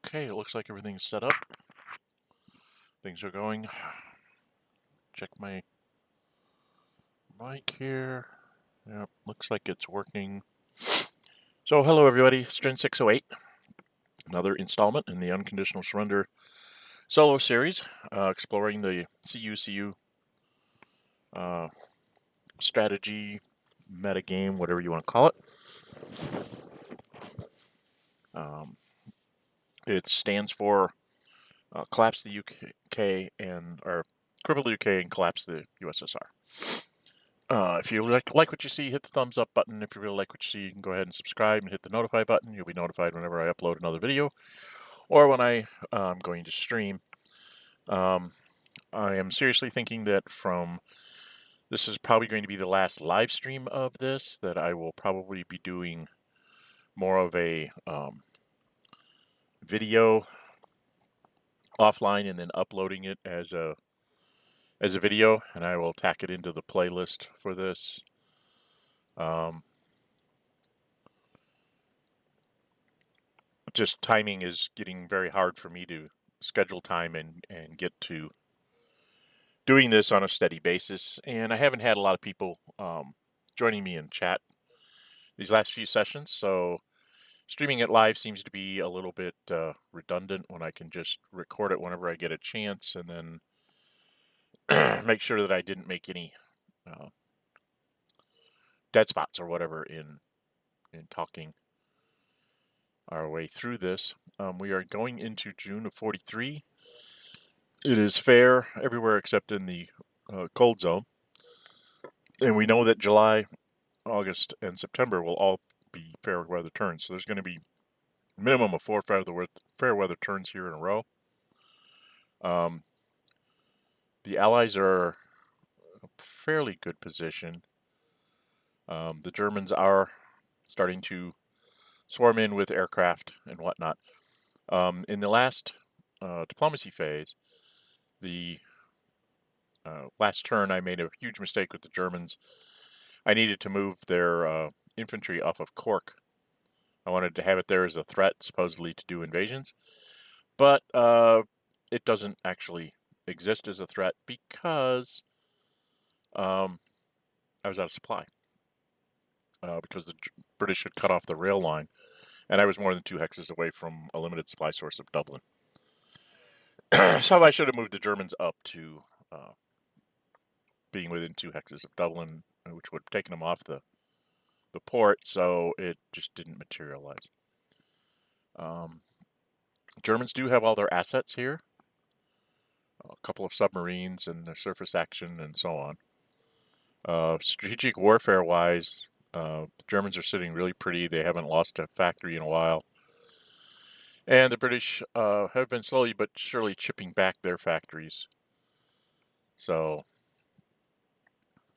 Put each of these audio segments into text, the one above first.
Okay, it looks like everything's set up. Things are going. Check my mic here. Yep, looks like it's working. So, hello everybody, String 608. Another installment in the Unconditional Surrender solo series, exploring the CUCU strategy, metagame, whatever you want to call it. It stands for Collapse the UK or Cripple UK and Collapse the USSR. If you like what you see, hit the thumbs up button. If you really like what you see, you can go ahead and subscribe and hit the notify button. You'll be notified whenever I upload another video or when I am going to stream. I am seriously thinking that this is probably going to be the last live stream of this, that I will probably be doing more of a video offline and then uploading it as a video, and I will tack it into the playlist for this. Just timing is getting very hard for me to schedule time and get to doing this on a steady basis. And I haven't had a lot of people joining me in chat these last few sessions, so streaming it live seems to be a little bit redundant when I can just record it whenever I get a chance and then make sure that I didn't make any dead spots or whatever in talking our way through this. We are going into June of 43. It is fair everywhere except in the cold zone. And we know that July, August, and September will all be fair weather turns. So there's going to be a minimum of 4 fair weather turns here in a row. The Allies are a fairly good position. The Germans are starting to swarm in with aircraft and whatnot. In the last diplomacy phase, the last turn, I made a huge mistake with the Germans. I needed to move their infantry off of Cork. I wanted to have it there as a threat, supposedly to do invasions, but it doesn't actually exist as a threat because I was out of supply. Because the British had cut off the rail line, and I was more than 2 hexes away from a limited supply source of Dublin. So I should have moved the Germans up to being within 2 hexes of Dublin, which would have taken them off the port, so it just didn't materialize. Germans do have all their assets here, a couple of submarines and their surface action and so on. Strategic warfare-wise, the Germans are sitting really pretty. They haven't lost a factory in a while. And the British have been slowly but surely chipping back their factories. So,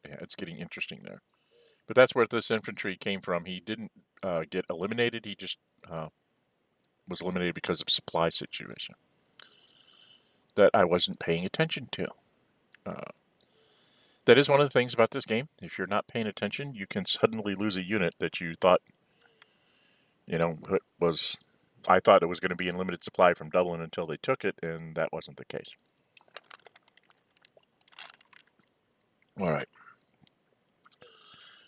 yeah, it's getting interesting there. But that's where this infantry came from. He didn't get eliminated. He just was eliminated because of supply situation that I wasn't paying attention to. That is one of the things about this game. If you're not paying attention, you can suddenly lose a unit that you thought, I thought it was going to be in limited supply from Dublin until they took it, and that wasn't the case. All right.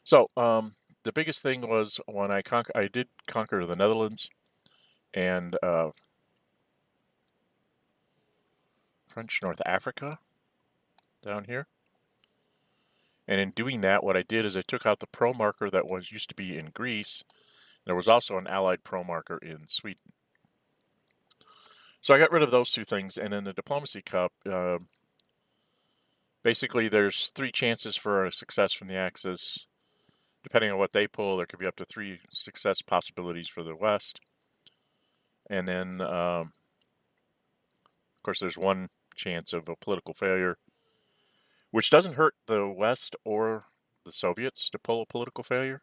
So, the biggest thing was when I did conquer the Netherlands and French North Africa down here. And in doing that, what I did is I took out the pro marker that used to be in Greece. There was also an allied pro marker in Sweden. So I got rid of those 2 things, and in the Diplomacy Cup, basically there's 3 chances for a success from the Axis. Depending on what they pull, there could be up to 3 success possibilities for the West. And then, of course, there's 1 chance of a political failure, which doesn't hurt the West or the Soviets to pull a political failure.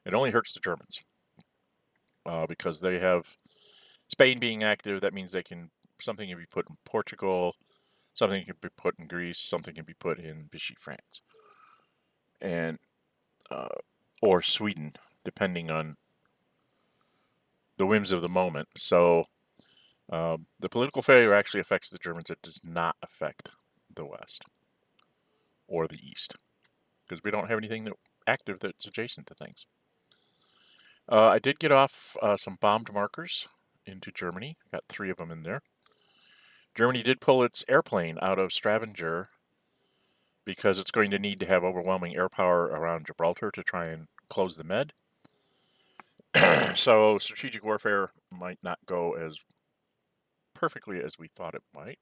It only hurts the Germans because they have Spain being active. That means something can be put in Portugal, something can be put in Greece, something can be put in Vichy France, and or Sweden, depending on the whims of the moment. So The political failure actually affects the Germans. It does not affect the West or the East, because we don't have anything active that's adjacent to things. I did get off some bombed markers into Germany. Got 3 of them in there. Germany did pull its airplane out of Stavanger because it's going to need to have overwhelming air power around Gibraltar to try and close the Med. So strategic warfare might not go as perfectly as we thought it might.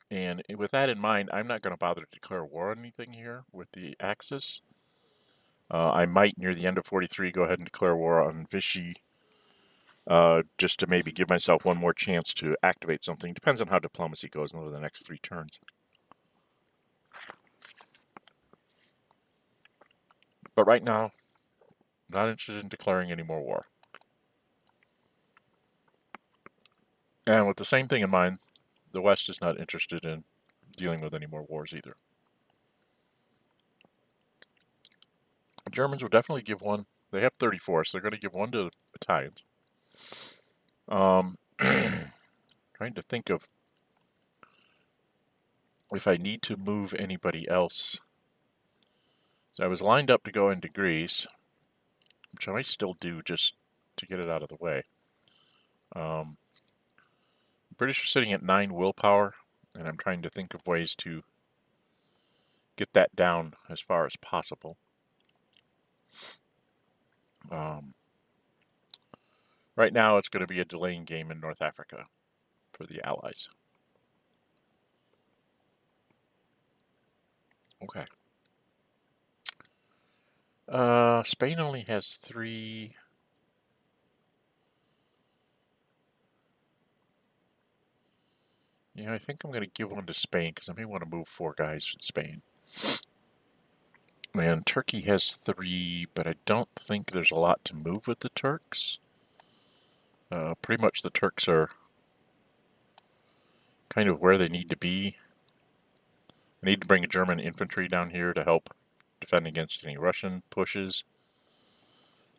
And with that in mind, I'm not going to bother to declare war on anything here with the Axis. I might, near the end of 43, go ahead and declare war on Vichy, just to maybe give myself one more chance to activate something. Depends on how diplomacy goes over the next 3 turns. But right now, not interested in declaring any more war. And with the same thing in mind, the West is not interested in dealing with any more wars either. The Germans will definitely give one. They have 34, so they're going to give one to the Italians. Trying to think of if I need to move anybody else. So I was lined up to go into Greece, which I might still do just to get it out of the way. British are sitting at 9 willpower, and I'm trying to think of ways to get that down as far as possible. Right now, it's going to be a delaying game in North Africa for the Allies. Okay. Spain only has 3. Yeah, I think I'm going to give one to Spain because I may want to move 4 guys in Spain. And Turkey has 3, but I don't think there's a lot to move with the Turks. Pretty much the Turks are kind of where they need to be. I need to bring a German infantry down here to help defend against any Russian pushes.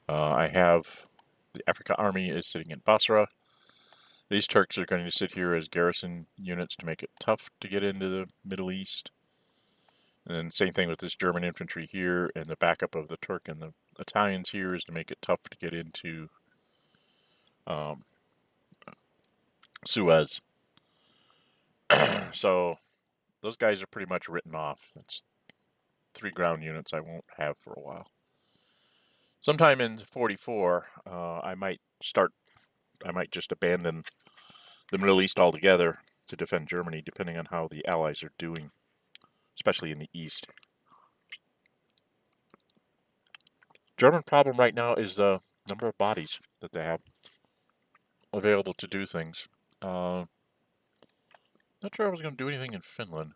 I have the Africa Army is sitting in Basra. These Turks are going to sit here as garrison units to make it tough to get into the Middle East. And same thing with this German infantry here, and the backup of the Turk and the Italians here is to make it tough to get into Suez. So those guys are pretty much written off. That's 3 ground units I won't have for a while. Sometime in 44, I might just abandon the Middle East altogether to defend Germany, depending on how the Allies are doing, especially in the East. German problem right now is the number of bodies that they have available to do things. Not sure I was going to do anything in Finland.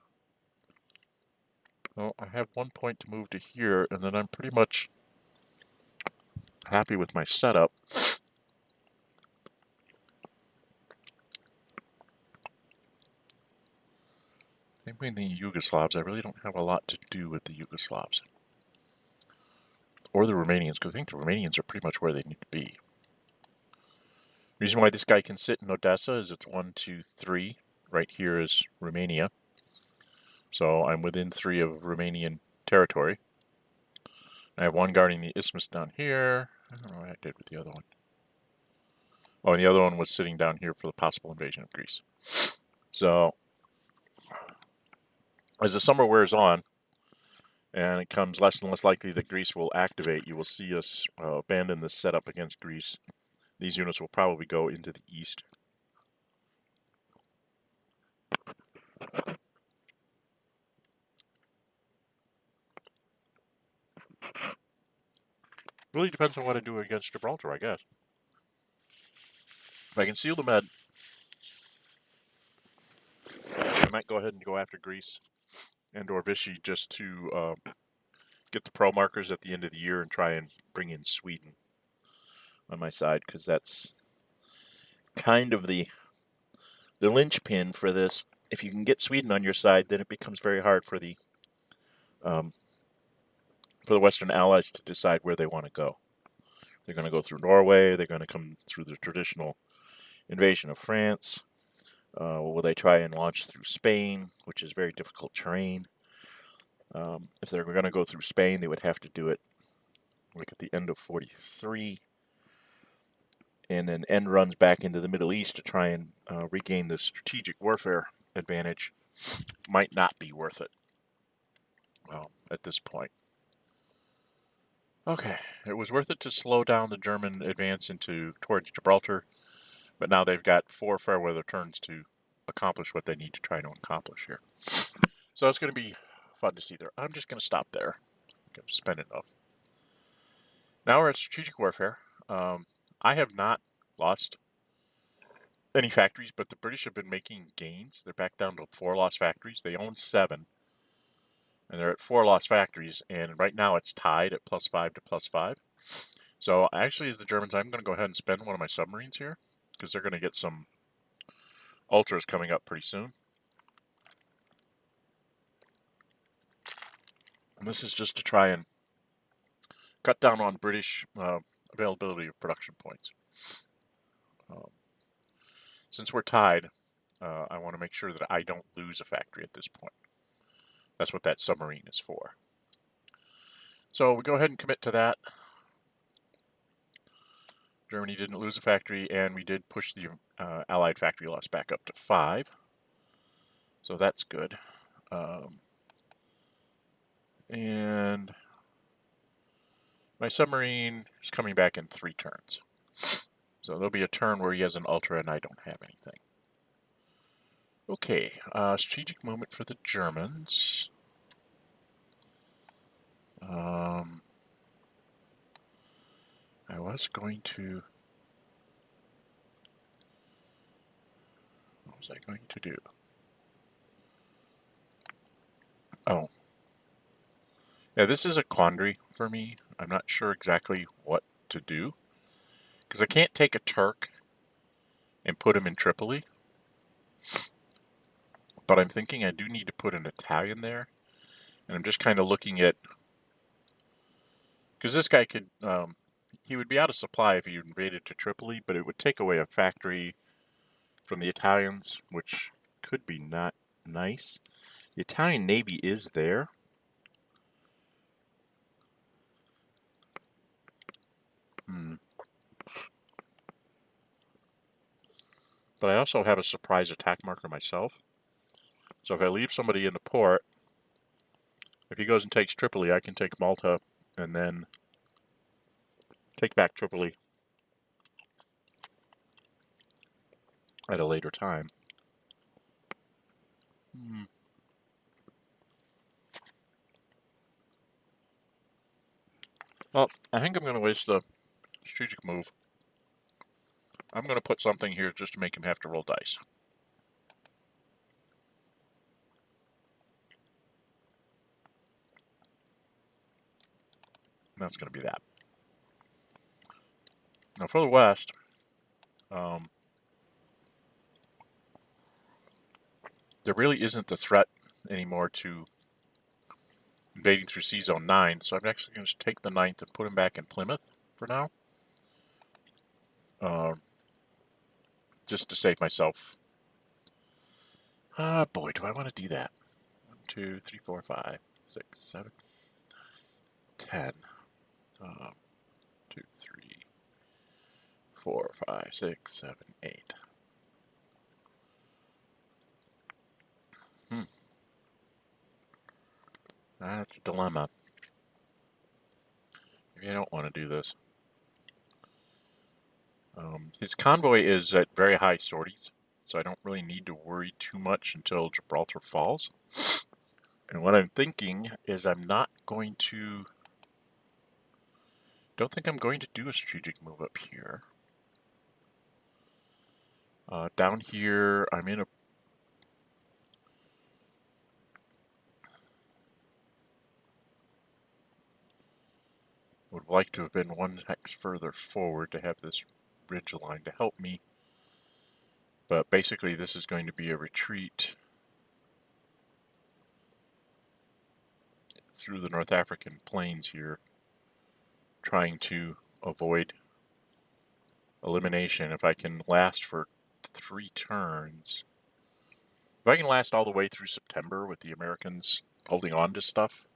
Well, I have 1 point to move to here, and then I'm pretty much happy with my setup. Same way in the Yugoslavs, I really don't have a lot to do with the Yugoslavs. Or the Romanians, because I think the Romanians are pretty much where they need to be. The reason why this guy can sit in Odessa is it's 1, 2, 3. Right here is Romania. So I'm within 3 of Romanian territory. I have 1 guarding the isthmus down here. I don't know what I did with the other one. Oh, and the other one was sitting down here for the possible invasion of Greece. So, as the summer wears on, and it becomes less and less likely that Greece will activate, you will see us abandon this setup against Greece. These units will probably go into the east. Really depends on what I do against Gibraltar, I guess. If I can seal the Med, I might go ahead and go after Greece and or Vichy just to get the pro markers at the end of the year and try and bring in Sweden on my side, because that's kind of the linchpin for this. If you can get Sweden on your side, then it becomes very hard for the Western Allies to decide where they want to go. They're going to go through Norway. They're going to come through the traditional invasion of France? Will they try and launch through Spain, which is very difficult terrain? If they're going to go through Spain, they would have to do it like at the end of 43, and then end runs back into the Middle East to try and regain the strategic warfare advantage. Might not be worth it at this point. Okay, it was worth it to slow down the German advance towards Gibraltar, but now they've got 4 fair weather turns to accomplish what they need to try to accomplish here. So it's going to be fun to see there. I'm just going to stop there. I've spent enough. Now we're at strategic warfare. I have not lost any factories, but the British have been making gains. They're back down to 4 lost factories. They own 7, and they're at 4 lost factories, and right now it's tied at +5 to +5. So actually, as the Germans, I'm going to go ahead and spend one of my submarines here, because they're going to get some ultras coming up pretty soon. And this is just to try and cut down on British availability of production points. Since we're tied, I want to make sure that I don't lose a factory at this point. That's what that submarine is for. So we go ahead and commit to that. Germany didn't lose a factory, and we did push the Allied factory loss back up to 5. So that's good. And my submarine is coming back in 3 turns. So there'll be a turn where he has an ultra and I don't have anything. Okay, strategic movement for the Germans. I was going to... What was I going to do? Oh. Yeah, this is a quandary for me. I'm not sure exactly what to do. Because I can't take a Turk and put him in Tripoli. But I'm thinking I do need to put an Italian there. And I'm just kind of looking at... Because this guy could... he would be out of supply if he invaded to Tripoli, but it would take away a factory from the Italians, which could be not nice. The Italian Navy is there. But I also have a surprise attack marker myself. So if I leave somebody in the port, if he goes and takes Tripoli, I can take Malta and then take back Tripoli at a later time. Well, I think I'm going to waste the strategic move. I'm going to put something here just to make him have to roll dice. And that's going to be that. Now for the West, there really isn't the threat anymore to invading through Sea Zone 9, so I'm actually going to take the 9th and put him back in Plymouth for now. Just to save myself. Boy, do I want to do that. 1, 2, 3, 4, 5, 6, 7, 10. 2, 3, 4, 5, 6, 7, 8. That's a dilemma. Maybe I don't want to do this. His convoy is at very high sorties, so I don't really need to worry too much until Gibraltar falls. And what I'm thinking is I'm not going to... Don't think I'm going to do a strategic move up here. Down here, I'm in a... Would like to have been 1 hex further forward to have this ridge line to help me. But basically this is going to be a retreat through the North African plains here, trying to avoid elimination. If I can last for last 3 turns, if I can last all the way through September with the Americans holding on to stuff,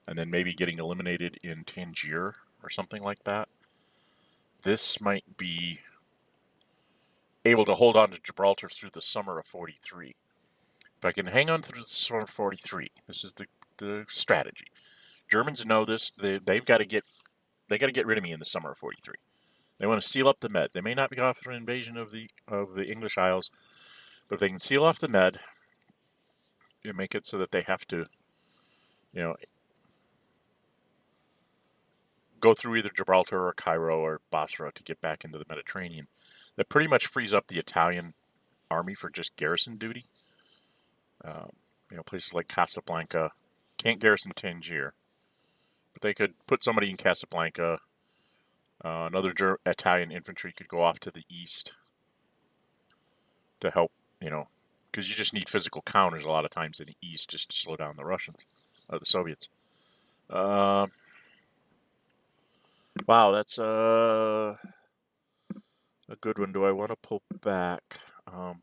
and then maybe getting eliminated in Tangier or something like that, this might be able to hold on to Gibraltar through the summer of 43. If I can hang on through the summer of 43, this is the strategy. Germans know this. They've got to get rid of me in the summer of 43. They want to seal up the Med. They may not be off for an invasion of the English Isles, but if they can seal off the Med, you make it so that they have to, go through either Gibraltar or Cairo or Basra to get back into the Mediterranean. That pretty much frees up the Italian army for just garrison duty. Places like Casablanca can't garrison Tangier, but they could put somebody in Casablanca. Another Italian infantry could go off to the east to help, because you just need physical counters a lot of times in the east just to slow down the Russians, the Soviets. Wow, that's a good one. Do I want to pull back? How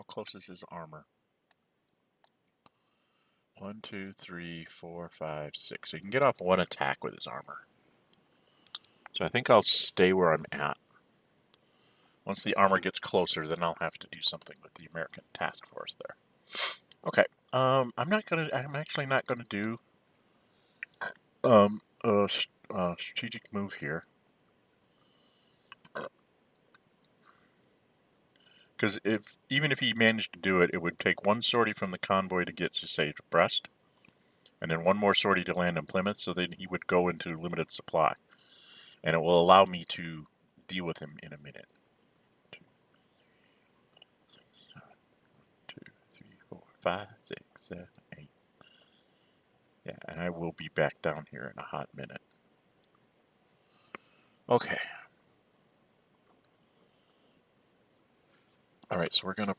close is his armor? 1, 2, 3, 4, 5, 6. So he can get off 1 attack with his armor. So I think I'll stay where I'm at. Once the armor gets closer, then I'll have to do something with the American task force there. Okay. I'm actually not gonna do a strategic move here, because even if he managed to do it, it would take 1 sortie from the convoy to get to, say, Brest, and then 1 more sortie to land in Plymouth, so then he would go into limited supply. And it will allow me to deal with him in a minute. 2, 3, 4, 5, 6, 7, 8. Yeah, and I will be back down here in a hot minute. Okay. Alright, so we're going to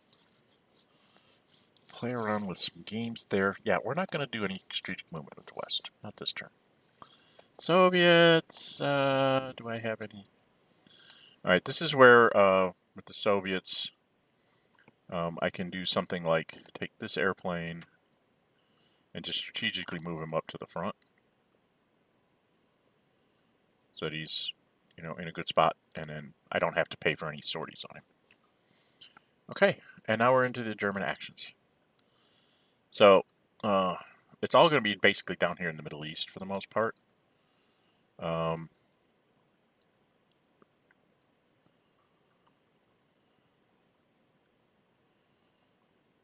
play around with some games there. Yeah, we're not going to do any strategic movement with the West. Not this turn. Soviets, do I have any? Alright, this is where, with the Soviets, I can do something like take this airplane and just strategically move him up to the front, so that he's, in a good spot, and then I don't have to pay for any sorties on him. Okay, and now we're into the German actions. So, it's all going to be basically down here in the Middle East for the most part.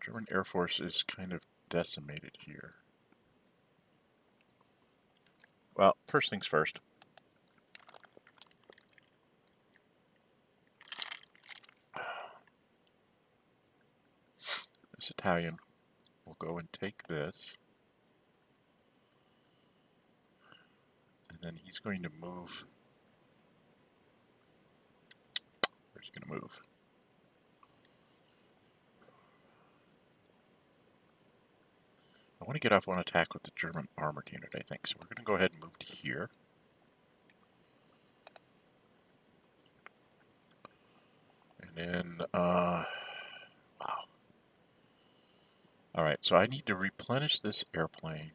German Air Force is kind of decimated here. Well, first things first. This Italian will go and take this. And then he's going to move. Where's he going to move? I want to get off 1 attack with the German armored unit, I think. So we're going to go ahead and move to here. And then, wow. Alright, so I need to replenish this airplane.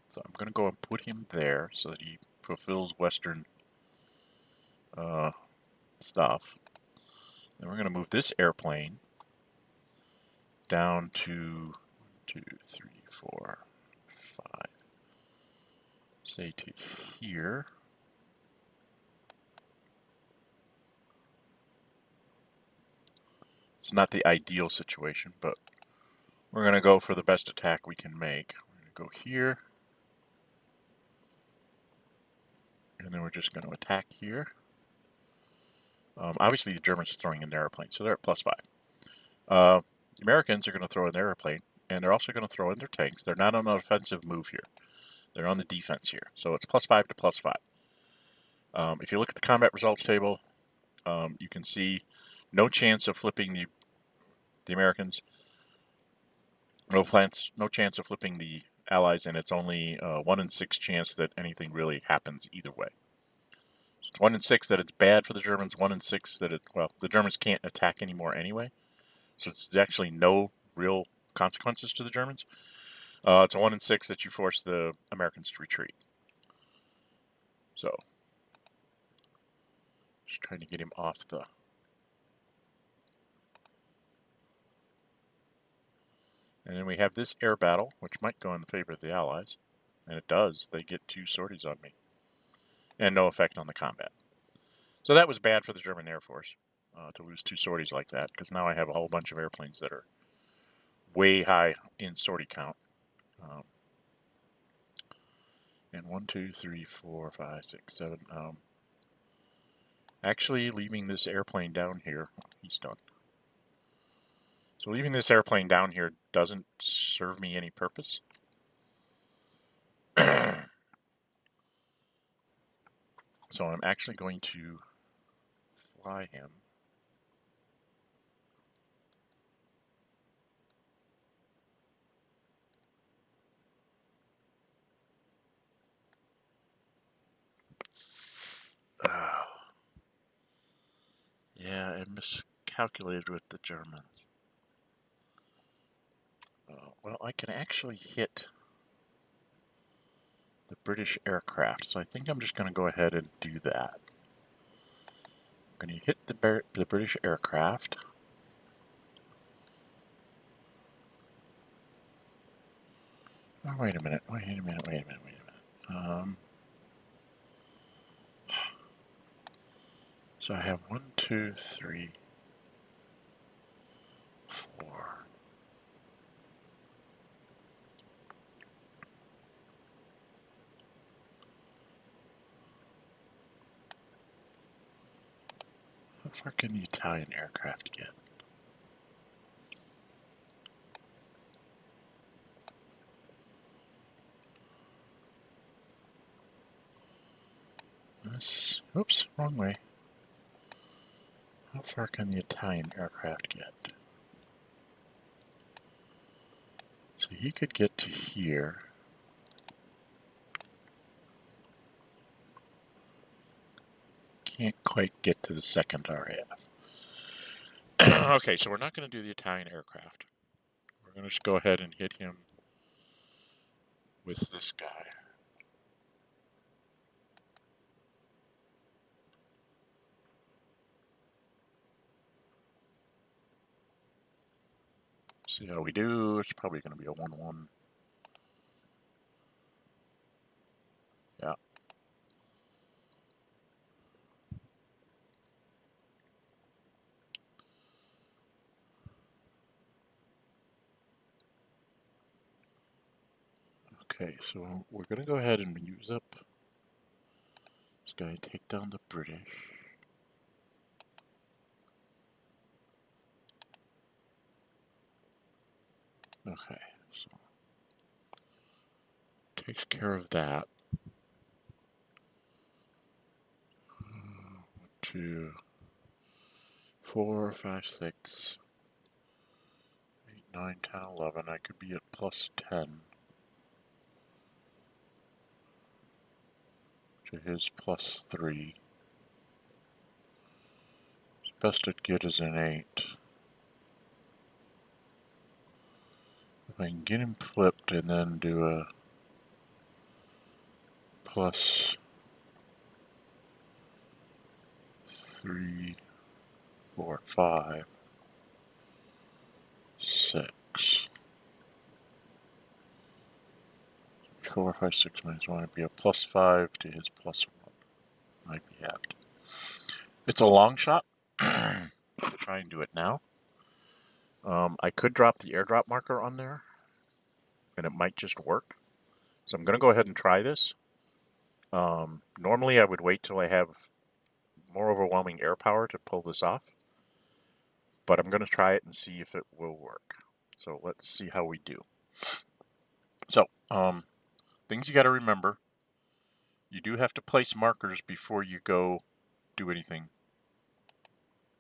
So I'm going to go and put him there so that he fulfills Western stuff. Then we're going to move this airplane down to 1, 2, 3, 4, 5. Say to here. It's not the ideal situation, but we're going to go for the best attack we can make. We're going to go here. And then we're just going to attack here. Obviously, the Germans are throwing in their airplane, so they're at +5. The Americans are going to throw in their airplane, and they're also going to throw in their tanks. They're not on an offensive move here. They're on the defense here. So it's +5 to +5. If you look at the combat results table, you can see no chance of flipping the Americans. No chance of flipping the Allies, and it's only 1 in 6 chance that anything really happens either way. So It's 1 in 6 that it's bad for the Germans. 1 in 6 that the Germans can't attack anymore anyway. So it's actually no real consequences to the Germans. It's a 1 in 6 that you force the Americans to retreat. So, just trying to get him off the... And then we have this air battle, which might go in favor of the Allies. And it does. They get 2 sorties on me. And no effect on the combat. So that was bad for the German Air Force, to lose 2 sorties like that, because now I have a whole bunch of airplanes that are way high in sortie count. And 1, 2, 3, 4, 5, 6, 7. Actually, leaving this airplane down here, he's done. So leaving this airplane down here doesn't serve me any purpose. So I'm actually going to fly him. Yeah, I miscalculated with the Germans. Well, I can actually hit the British aircraft, so I think I'm just going to go ahead and do that. I'm going to hit the British aircraft. Oh, wait a minute. So I have 1, 2, 3, 4. How far can the Italian aircraft get? Oops, wrong way. How far can the Italian aircraft get? So he could get to here. Can't quite get to the second RAF. Okay, so we're not going to do the Italian aircraft. We're going to just go ahead and hit him with this guy. See how we do. It's probably going to be a 1-1. Yeah. Okay, so we're going to go ahead and use up this guy and take down the British. Okay, so takes care of that. 1, 2, 4, 5, 6, 8, 9, 10, 11. I could be at plus 10 to his plus 3. His best I'd get is an 8. If I can get him flipped and then do a plus 3, 4, 5, 6. 4, 5, 6 minus 1 would be a plus 5 to his plus 1. Might be apt. It's a long shot to try and do it now. I could drop the airdrop marker on there, and it might just work. So I'm going to go ahead and try this. Normally I would wait till I have more overwhelming air power to pull this off, but I'm going to try it and see if it will work. So let's see how we do. So, things you got to remember. You do have to place markers before you go do anything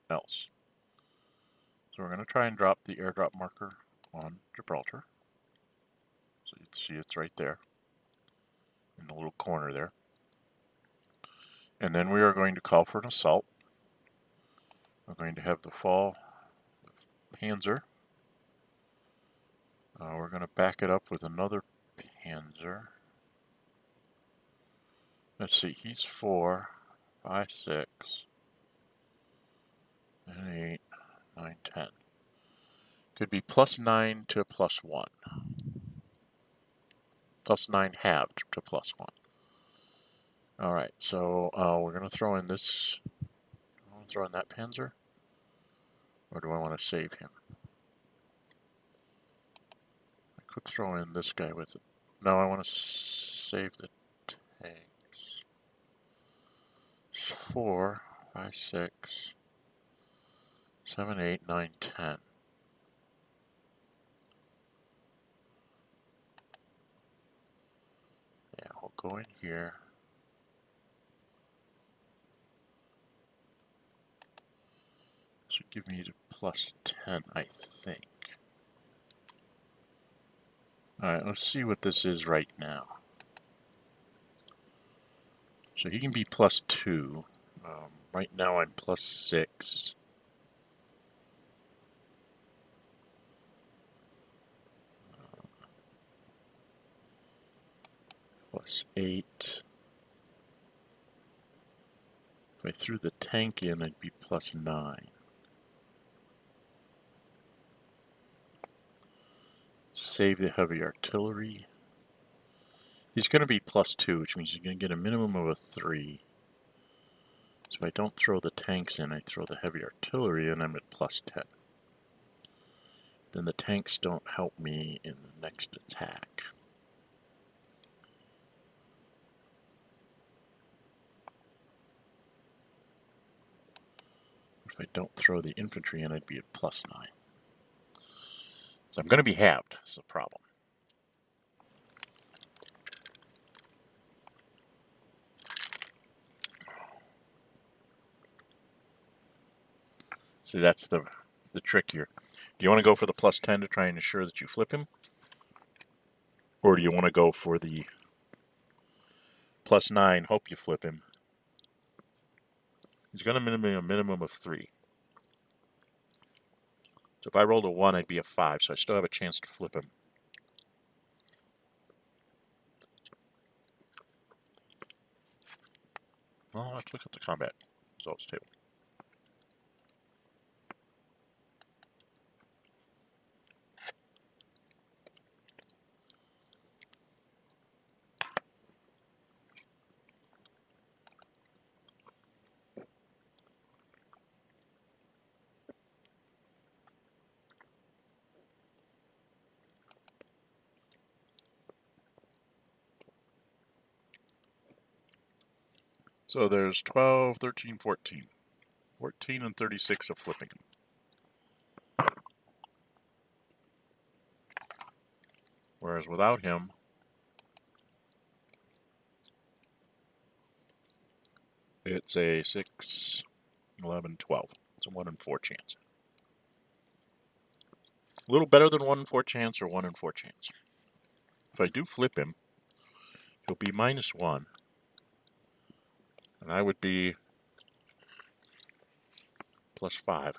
else. So we're going to try and drop the airdrop marker on Gibraltar. So you can see it's right there in the little corner there. And then we are going to call for an assault. We're going to have the fall Panzer. We're going to back it up with another Panzer. Let's see, he's 4, 5, 6, and 8, 9, 10. Could be +9 to +1. +9 halved to +1. Alright, so we're going to throw in this. I want to throw in that Panzer? Or do I want to save him? I could throw in this guy with it. No, I want to save the tanks. It's 4, 5, 6, 7, 8, 9, 10. Yeah, we'll go in here. Should give me the +10, I think. Alright, let's see what this is right now. So he can be +2. Right now I'm +6. +8. If I threw the tank in, I'd be +9. Save the heavy artillery. He's going to be +2, which means he's going to get a minimum of a 3. So if I don't throw the tanks in, I throw the heavy artillery in, I'm at +10. Then the tanks don't help me in the next attack. If I don't throw the infantry in, I'd be at +9. So I'm going to be halved, that's the problem. See, that's the trick here. Do you want to go for the +10 to try and ensure that you flip him? Or do you want to go for the +9, hope you flip him? He's going to be a minimum of 3. So if I rolled a 1, I'd be a 5, so I still have a chance to flip him. Well, let's look at the combat results table. So there's 12, 13, 14. 14 and 36 of flipping him. Whereas without him, it's a 6, 11, 12. It's a 1 in 4 chance. A little better than 1 in 4 chance or 1 in 4 chance. If I do flip him, he'll be -1. And I would be +5.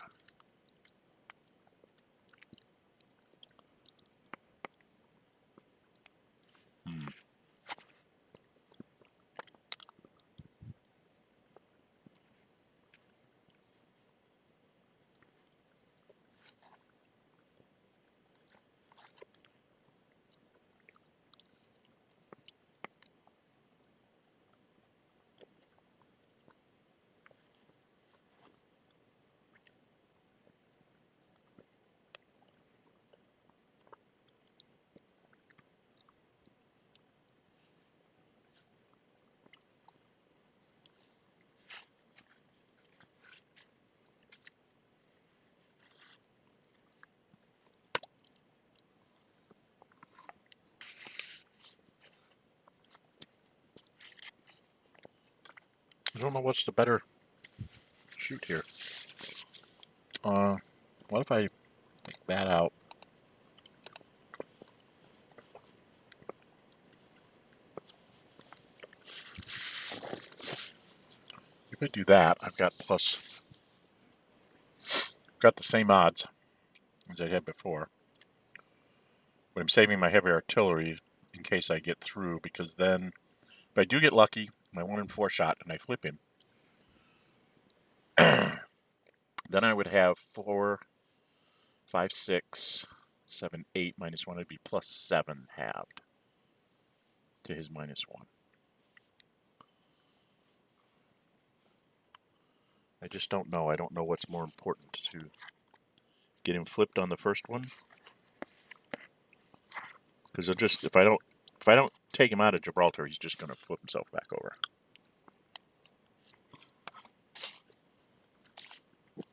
I don't know what's the better shoot here. What if I take that out? if I do that, I've got the same odds as I had before. But I'm saving my heavy artillery in case I get through, because then if I do get lucky, my 1 in 4 shot, and I flip him, then I would have 4, 5, 6, 7, 8 minus 1. It'd be plus 7 halved to his minus 1. I just don't know. I don't know what's more important, to get him flipped on the first one, because if I don't take him out of Gibraltar, he's just going to flip himself back over.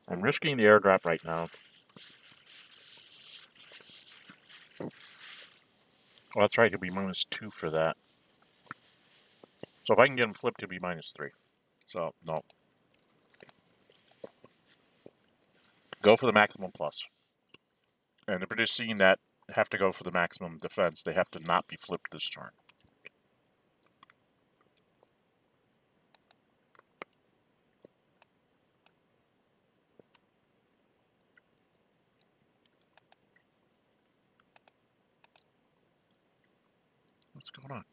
I'm risking the airdrop right now. Well, that's right. He'll be minus 2 for that. So if I can get him flipped, he'll be minus 3. So, no. Go for the maximum plus. And the British, seeing that, have to go for the maximum defense. They have to not be flipped this turn. What's going on?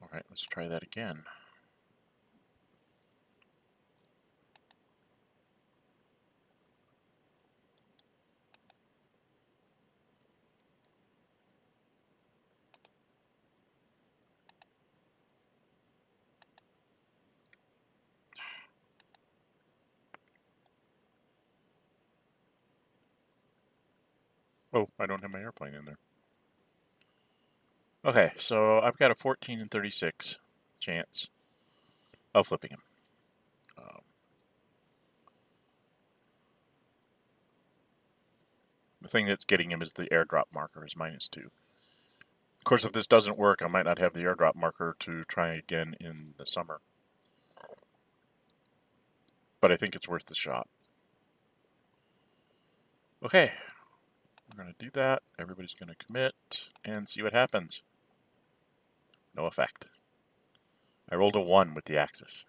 All right, let's try that again. Oh, I don't have my airplane in there. Okay, so I've got a 14 and 36 chance of flipping him. The thing that's getting him is the airdrop marker is minus 2. Of course, if this doesn't work, I might not have the airdrop marker to try again in the summer. But I think it's worth the shot. Okay, we're going to do that. Everybody's going to commit and see what happens. No effect. I rolled a 1 with the Axis.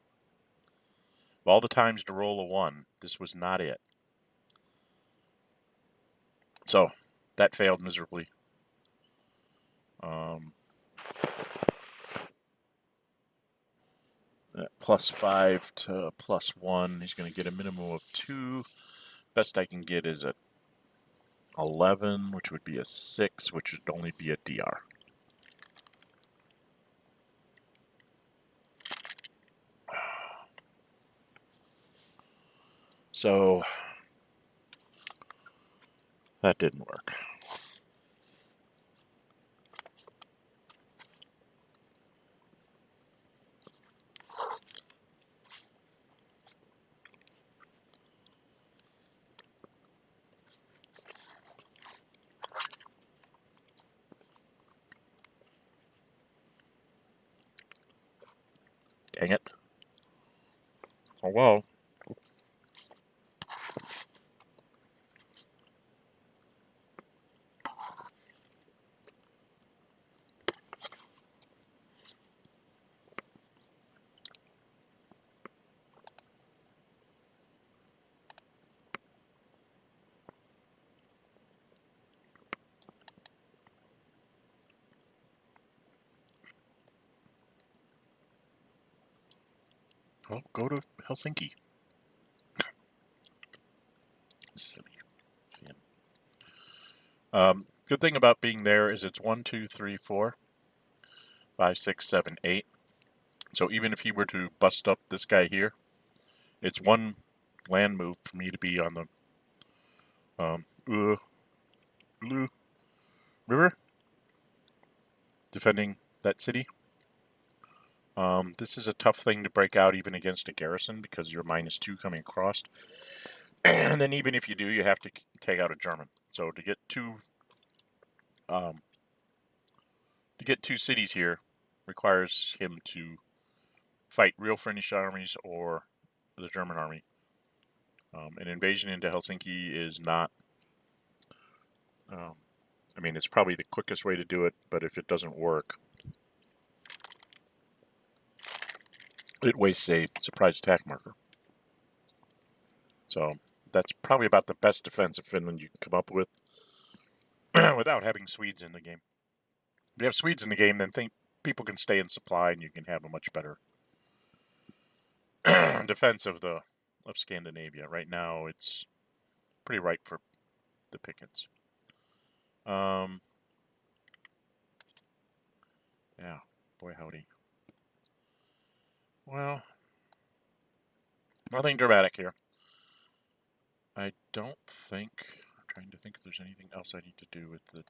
Of all the times to roll a 1, this was not it. So, that failed miserably. Plus 5 to plus 1, he's going to get a minimum of 2. Best I can get is a 11, which would be a 6, which would only be a DR. So, that didn't work. Dang it. Oh well. Well, go to Helsinki. Silly Finn. Good thing about being there is it's 1, 2, 3, 4, 5, 6, 7, 8. So even if he were to bust up this guy here, it's 1 land move for me to be on the Blue River, defending that city. This is a tough thing to break out even against a garrison, because you're minus 2 coming across. And then even if you do, you have to take out a German. So to get two cities here requires him to fight real Finnish armies or the German army. An invasion into Helsinki is not, I mean, it's probably the quickest way to do it, but if it doesn't work, it wastes a surprise attack marker. So that's probably about the best defense of Finland you can come up with without having Swedes in the game. If you have Swedes in the game, then people can stay in supply and you can have a much better defense of Scandinavia. Right now, it's pretty ripe for the pickets. Yeah, boy howdy. Well, nothing dramatic here. I don't think, I'm trying to think if there's anything else I need to do with the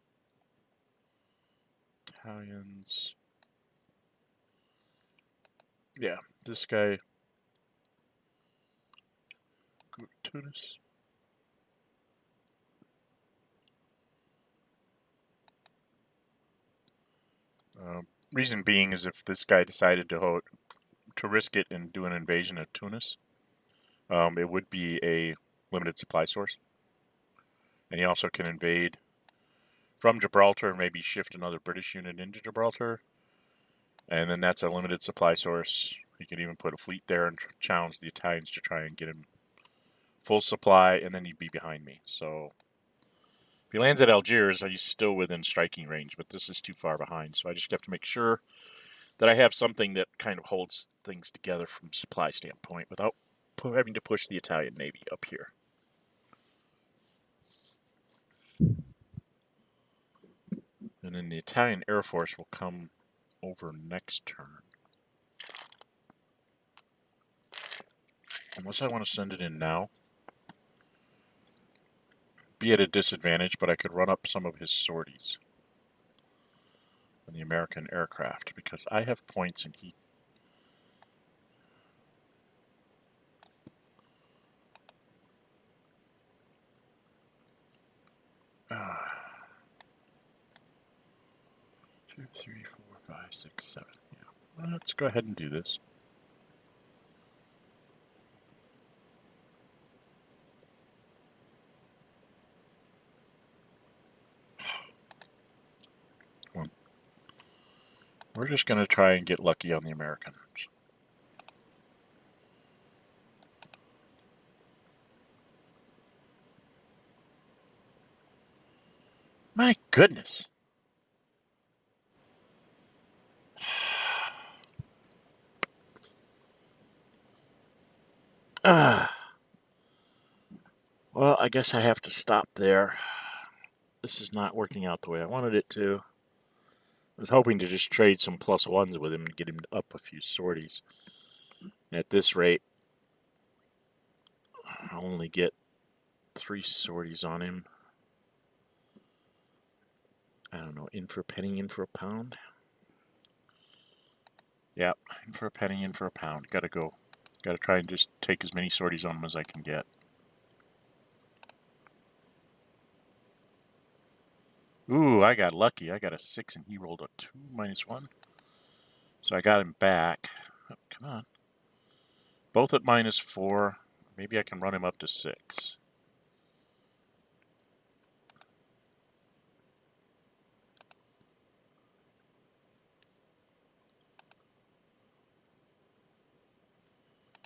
Italians. Yeah, this guy, Tunis. Reason being is if this guy decided to risk it and do an invasion of Tunis, it would be a limited supply source. And he also can invade from Gibraltar and maybe shift another British unit into Gibraltar. And then that's a limited supply source. He could even put a fleet there and challenge the Italians to try and get him full supply, and then he'd be behind me. So if he lands at Algiers, he's still within striking range, but this is too far behind. So I just have to make sure that I have something that kind of holds things together from a supply standpoint without having to push the Italian Navy up here. And then the Italian Air Force will come over next turn. Unless I want to send it in now. Be at a disadvantage, but I could run up some of his sorties on the American aircraft because I have points and he... Two, three, four, five, six, seven. Yeah. Well, let's go ahead and do this. Well, we're just going to try and get lucky on the Americans. My goodness. Well, I guess I have to stop there. This is not working out the way I wanted it to. I was hoping to just trade some +1s with him and get him up a few sorties. At this rate, I'll only get 3 sorties on him. I don't know, in for a penny, in for a pound? Yep, in for a penny, in for a pound. Gotta go. Gotta try and just take as many sorties on him as I can get. Ooh, I got lucky. I got a 6 and he rolled a 2 -1. So I got him back. Oh, come on. Both at -4. Maybe I can run him up to 6.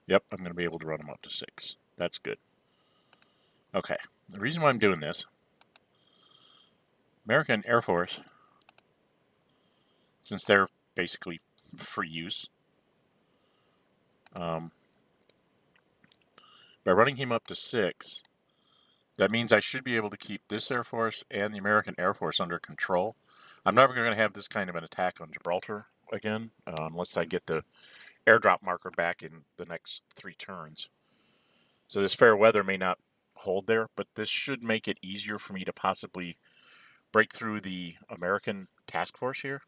Yep, I'm going to be able to run him up to 6. That's good. Okay, the reason why I'm doing this, American Air Force, since they're basically free use, by running him up to 6, that means I should be able to keep this Air Force and the American Air Force under control. I'm never going to have this kind of an attack on Gibraltar again, unless I get the airdrop marker back in the next 3 turns. So this fair weather may not hold there, but this should make it easier for me to possibly break through the American task force here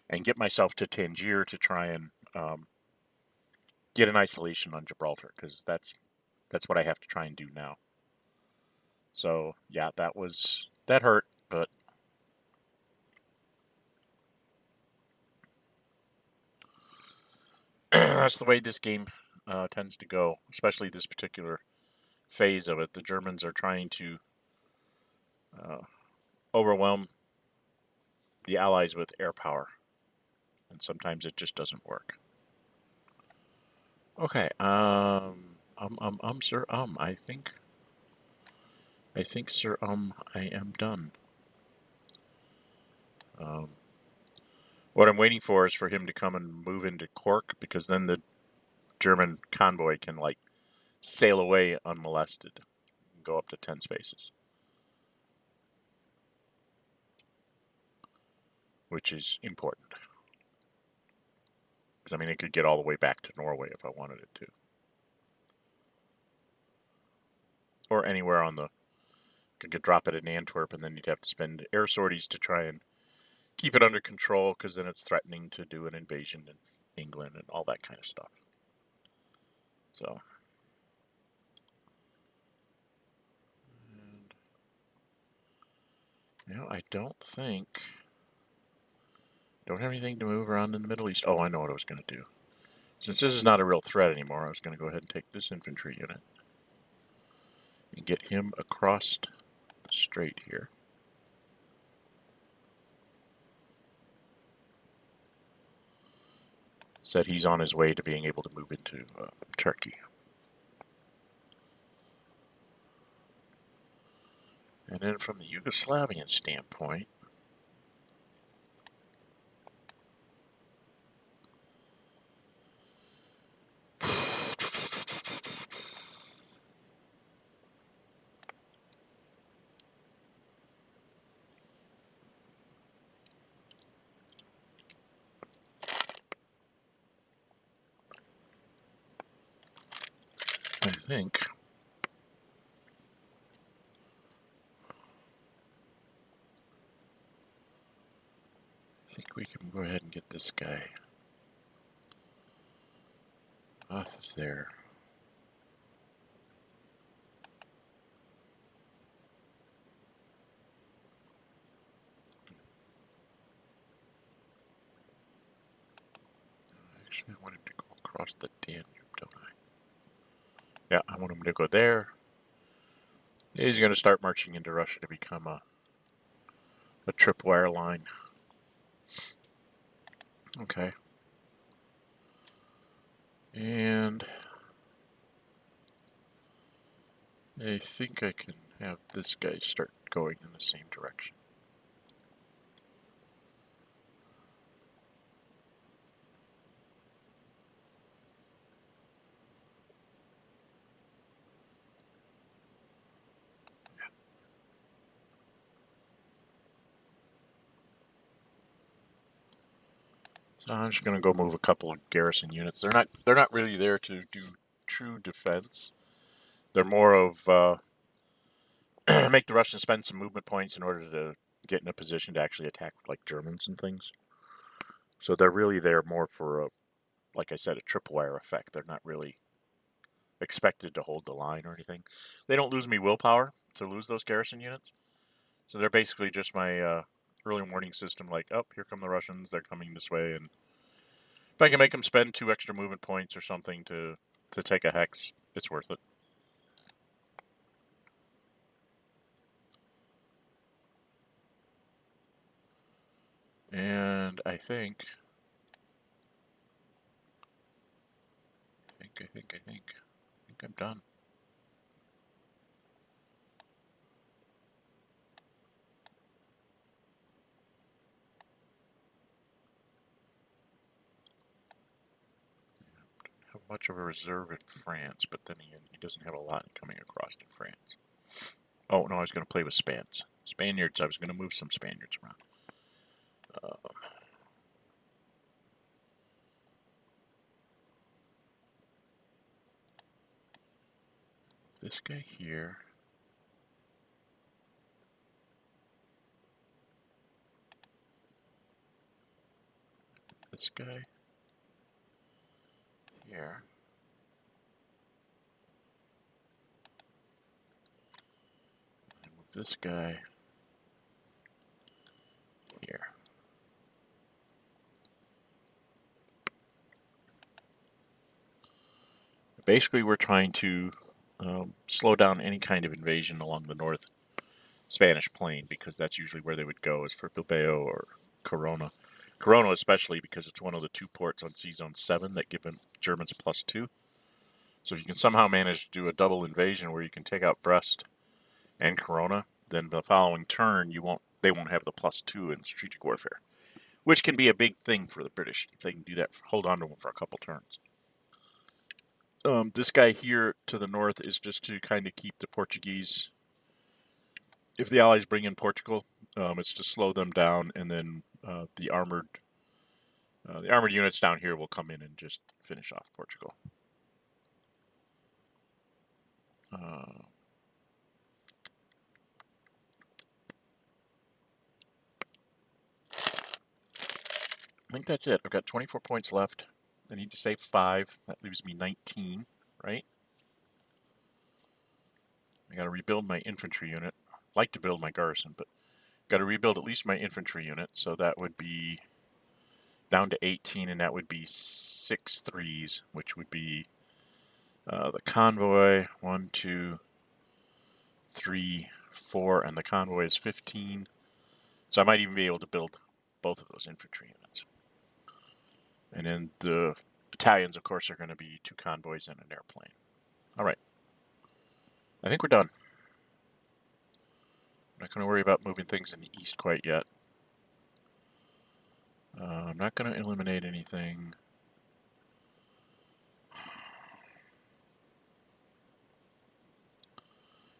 and get myself to Tangier to try and get an isolation on Gibraltar, because that's what I have to try and do now. So yeah, that hurt, but that's the way this game tends to go, especially this particular phase of it. The Germans are trying to overwhelm the Allies with air power, and sometimes it just doesn't work. Okay, sir, I think, sir, I am done. What I'm waiting for is for him to come and move into Cork, because then the German convoy can, like, sail away unmolested and go up to 10 spaces. Which is important. Because, I mean, it could get all the way back to Norway if I wanted it to. Or anywhere on the... Could drop it in Antwerp, and then you'd have to spend air sorties to try and keep it under control, because then it's threatening to do an invasion in England and all that kind of stuff. So... I don't think... Don't have anything to move around in the Middle East. Oh, I know what I was going to do. Since this is not a real threat anymore, I was going to go ahead and take this infantry unit and get him across the strait here. Said he's on his way to being able to move into Turkey. And then from the Yugoslavian standpoint, I think we can go ahead and get this guy off of there. Actually, I want him to go across the Danube, don't I? Yeah, I want him to go there. He's going to start marching into Russia to become a tripwire line. Okay. And I think I can have this guy start going in the same direction. So I'm just going to go move a couple of garrison units. They're not really there to do true defense. They're more of make the Russians spend some movement points in order to get in a position to actually attack, like, Germans and things. So they're really there more for, like I said, a tripwire effect. They're not really expected to hold the line or anything. They don't lose me willpower to lose those garrison units. So they're basically just my early warning system, like, oh, here come the Russians, they're coming this way, and if I can make them spend 2 extra movement points or something to take a hex, it's worth it. And I think I'm done. Have much of a reserve in France, but then he doesn't have a lot coming across in France. Oh no, I was going to play with Spaniards. I was going to move some Spaniards around. This guy here. This guy here. And move this guy here. Basically, we're trying to slow down any kind of invasion along the North Spanish plain, because that's usually where they would go, is for Bilbao or Corona. Corona especially because it's one of the 2 ports on Sea Zone 7 that give them Germans +2. So if you can somehow manage to do a double invasion where you can take out Brest and Corona, then the following turn they won't have the +2 in strategic warfare, which can be a big thing for the British if they can do that. Hold on to them for a couple turns. This guy here to the north is just to kind of keep the Portuguese. If the Allies bring in Portugal, it's to slow them down, and then the armored units down here will come in and just finish off Portugal. I think that's it. I've got 24 points left. I need to save 5. That leaves me 19, right? I got to rebuild my infantry unit. I'd like to build my garrison, but got to rebuild at least my infantry unit. So that would be down to 18, and that would be 6 3s, which would be the convoy 1, 2, 3, 4, and the convoy is 15. So I might even be able to build both of those infantry units. And then the Italians, of course, are going to be 2 convoys and an airplane. All right. I think we're done. I'm not going to worry about moving things in the east quite yet. I'm not going to eliminate anything.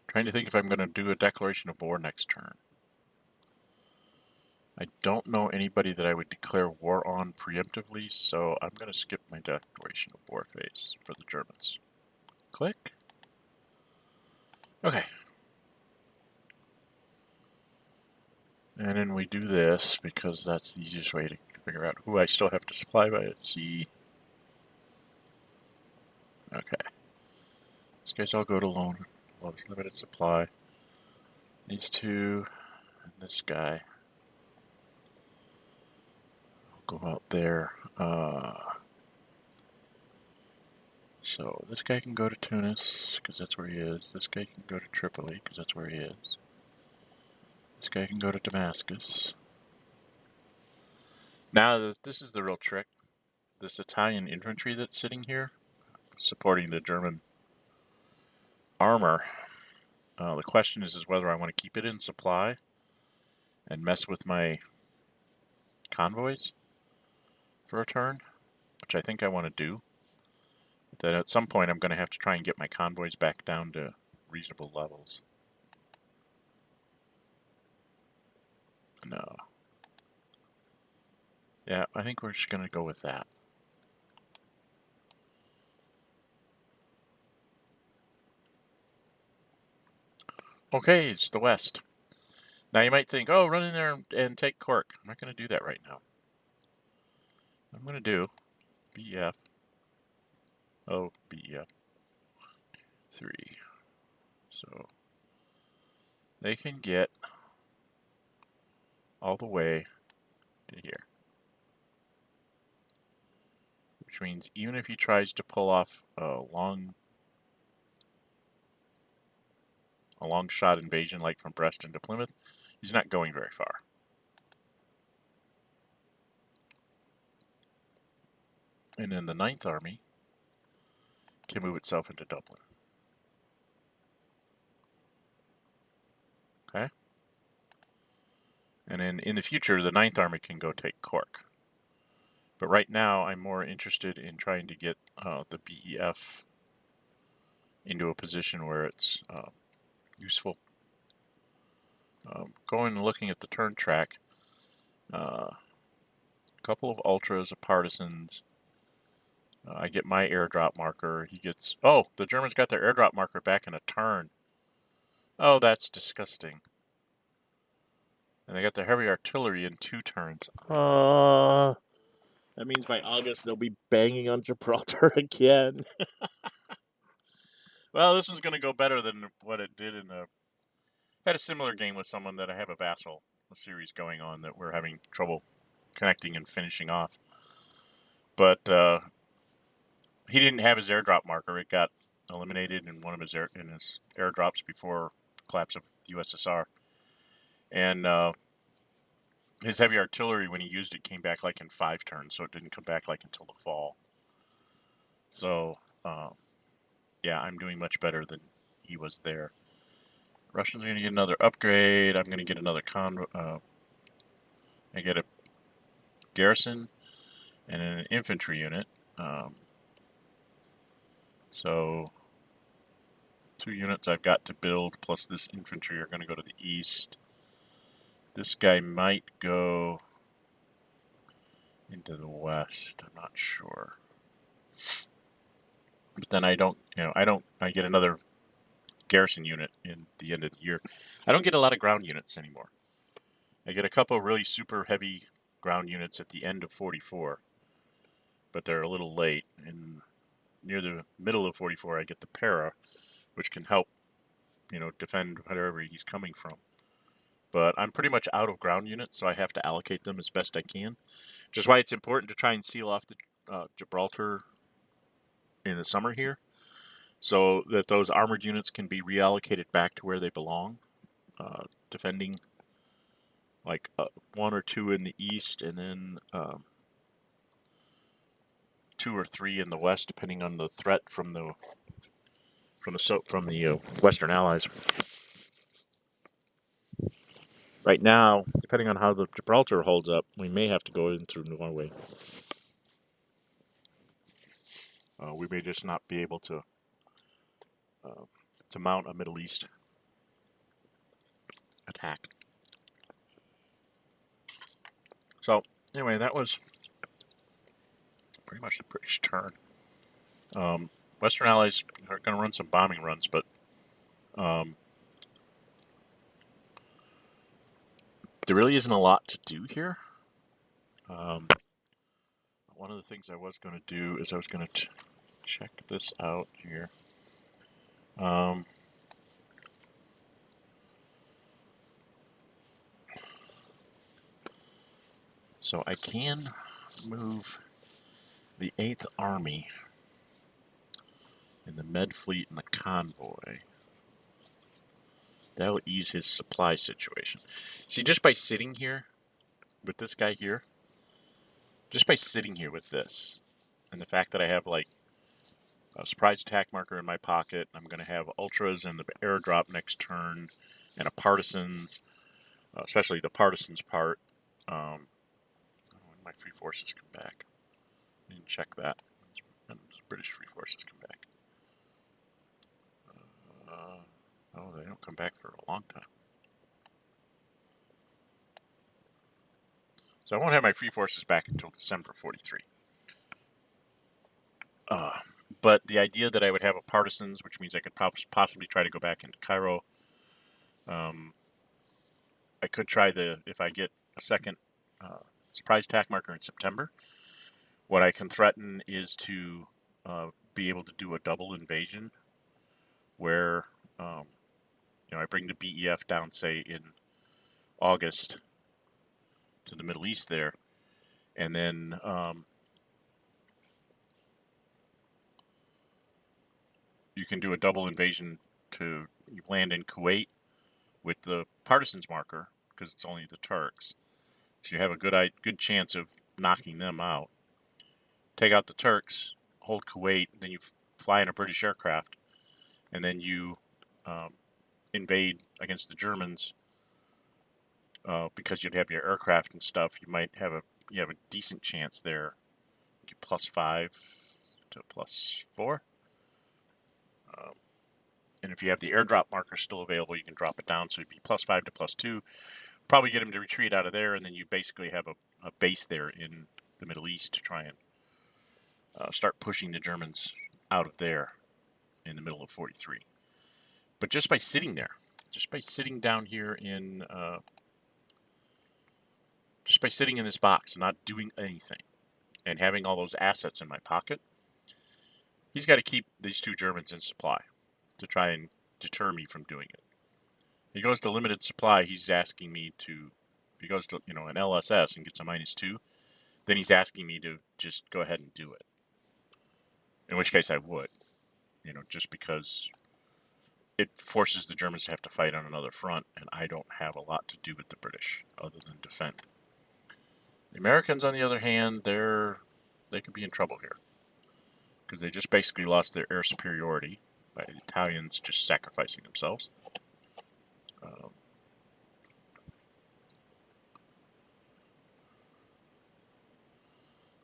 Trying to think if I'm going to do a declaration of war next turn. I don't know anybody that I would declare war on preemptively, so I'm going to skip my declaration of war phase for the Germans. Click. Okay. And then we do this because that's the easiest way to figure out who I still have to supply by at sea. Okay. These guys all go to limited supply. These 2 and this guy will go out there. So this guy can go to Tunis because that's where he is. This guy can go to Tripoli because that's where he is. This guy can go to Damascus. Now this is the real trick. This Italian infantry that's sitting here, supporting the German armor. The question is whether I want to keep it in supply and mess with my convoys for a turn, which I think I want to do. But then at some point I'm going to have to try and get my convoys back down to reasonable levels. No. Yeah, I think we're just going to go with that. Okay, it's the West. Now you might think, oh, run in there and take Cork. I'm not going to do that right now. I'm going to do BF. Oh, BF. 3. So they can get all the way to here. Which means even if he tries to pull off a long shot invasion like from Preston to Plymouth, he's not going very far. And then the 9th Army can move itself into Dublin. Okay? And then in the future, the 9th Army can go take Cork. But right now, I'm more interested in trying to get the BEF into a position where it's useful. Going and looking at the turn track, a couple of ultras, of partisans. I get my airdrop marker. He gets... Oh, the Germans got their airdrop marker back in a turn. Oh, that's disgusting. And they got their heavy artillery in 2 turns. That means by August they'll be banging on Gibraltar again. Well, this one's going to go better than what it did in the... I had a similar game with someone that I have a vassal series going on that we're having trouble connecting and finishing off. But he didn't have his airdrop marker. It got eliminated in one of his airdrops before collapse of the USSR, and his heavy artillery, when he used it, came back like in 5 turns, so it didn't come back like until the fall. So yeah, I'm doing much better than he was there. Russians are going to get another upgrade. I'm going to get another I get a garrison and an infantry unit. So 2 units I've got to build, plus this infantry are going to go to the east. This guy might go into the west. I'm not sure. But then I get another garrison unit in the end of the year. I don't get a lot of ground units anymore. I get a couple really super heavy ground units at the end of 44, but they're a little late. And near the middle of 44, I get the para, which can help, defend wherever he's coming from. But I'm pretty much out of ground units, so I have to allocate them as best I can. Which is why it's important to try and seal off the Gibraltar in the summer here, so that those armored units can be reallocated back to where they belong, defending like 1 or 2 in the east, and then 2 or 3 in the west, depending on the threat from the Western Allies. Right now, depending on how the Gibraltar holds up, we may have to go in through Norway. We may just not be able to mount a Middle East attack. So anyway, that was pretty much the British turn. Western Allies are going to run some bombing runs, but there really isn't a lot to do here. One of the things I was going to do is I was going to check this out here. So I can move the 8th Army and the Med Fleet and the convoy. That'll ease his supply situation. See, just by sitting here with this guy here, just by sitting here with this, and the fact that I have like a surprise attack marker in my pocket, I'm going to have ultras and the airdrop next turn, and a partisans, especially the partisans part. When my free forces come back, I didn't check that. When British free forces come back. Oh, they don't come back for a long time. So I won't have my free forces back until December 43. But the idea that I would have a partisans, which means I could possibly try to go back into Cairo. I could try if I get a second surprise attack marker in September, what I can threaten is to be able to do a double invasion where I bring the BEF down, say, in August to the Middle East there, and then you can do a double invasion to land in Kuwait with the partisans marker, because it's only the Turks. So you have a good chance of knocking them out. Take out the Turks, hold Kuwait, then you fly in a British aircraft, and then you invade against the Germans. Because you'd have your aircraft and stuff, you have a decent chance there. Get +5 to +4. And if you have the airdrop marker still available, you can drop it down, so it'd be +5 to +2. Probably get them to retreat out of there, and then you basically have a base there in the Middle East to try and start pushing the Germans out of there in the middle of 43. But just by sitting there, just by sitting down here in, just by sitting in this box and not doing anything, and having all those assets in my pocket, he's got to keep these 2 Germans in supply to try and deter me from doing it. He goes to limited supply, he's asking me to, if he goes to, an LSS and gets a -2, then he's asking me to just go ahead and do it. In which case I would. You know, just because it forces the Germans to have to fight on another front, and I don't have a lot to do with the British other than defend. The Americans, on the other hand, they could be in trouble here because they just basically lost their air superiority by the Italians just sacrificing themselves.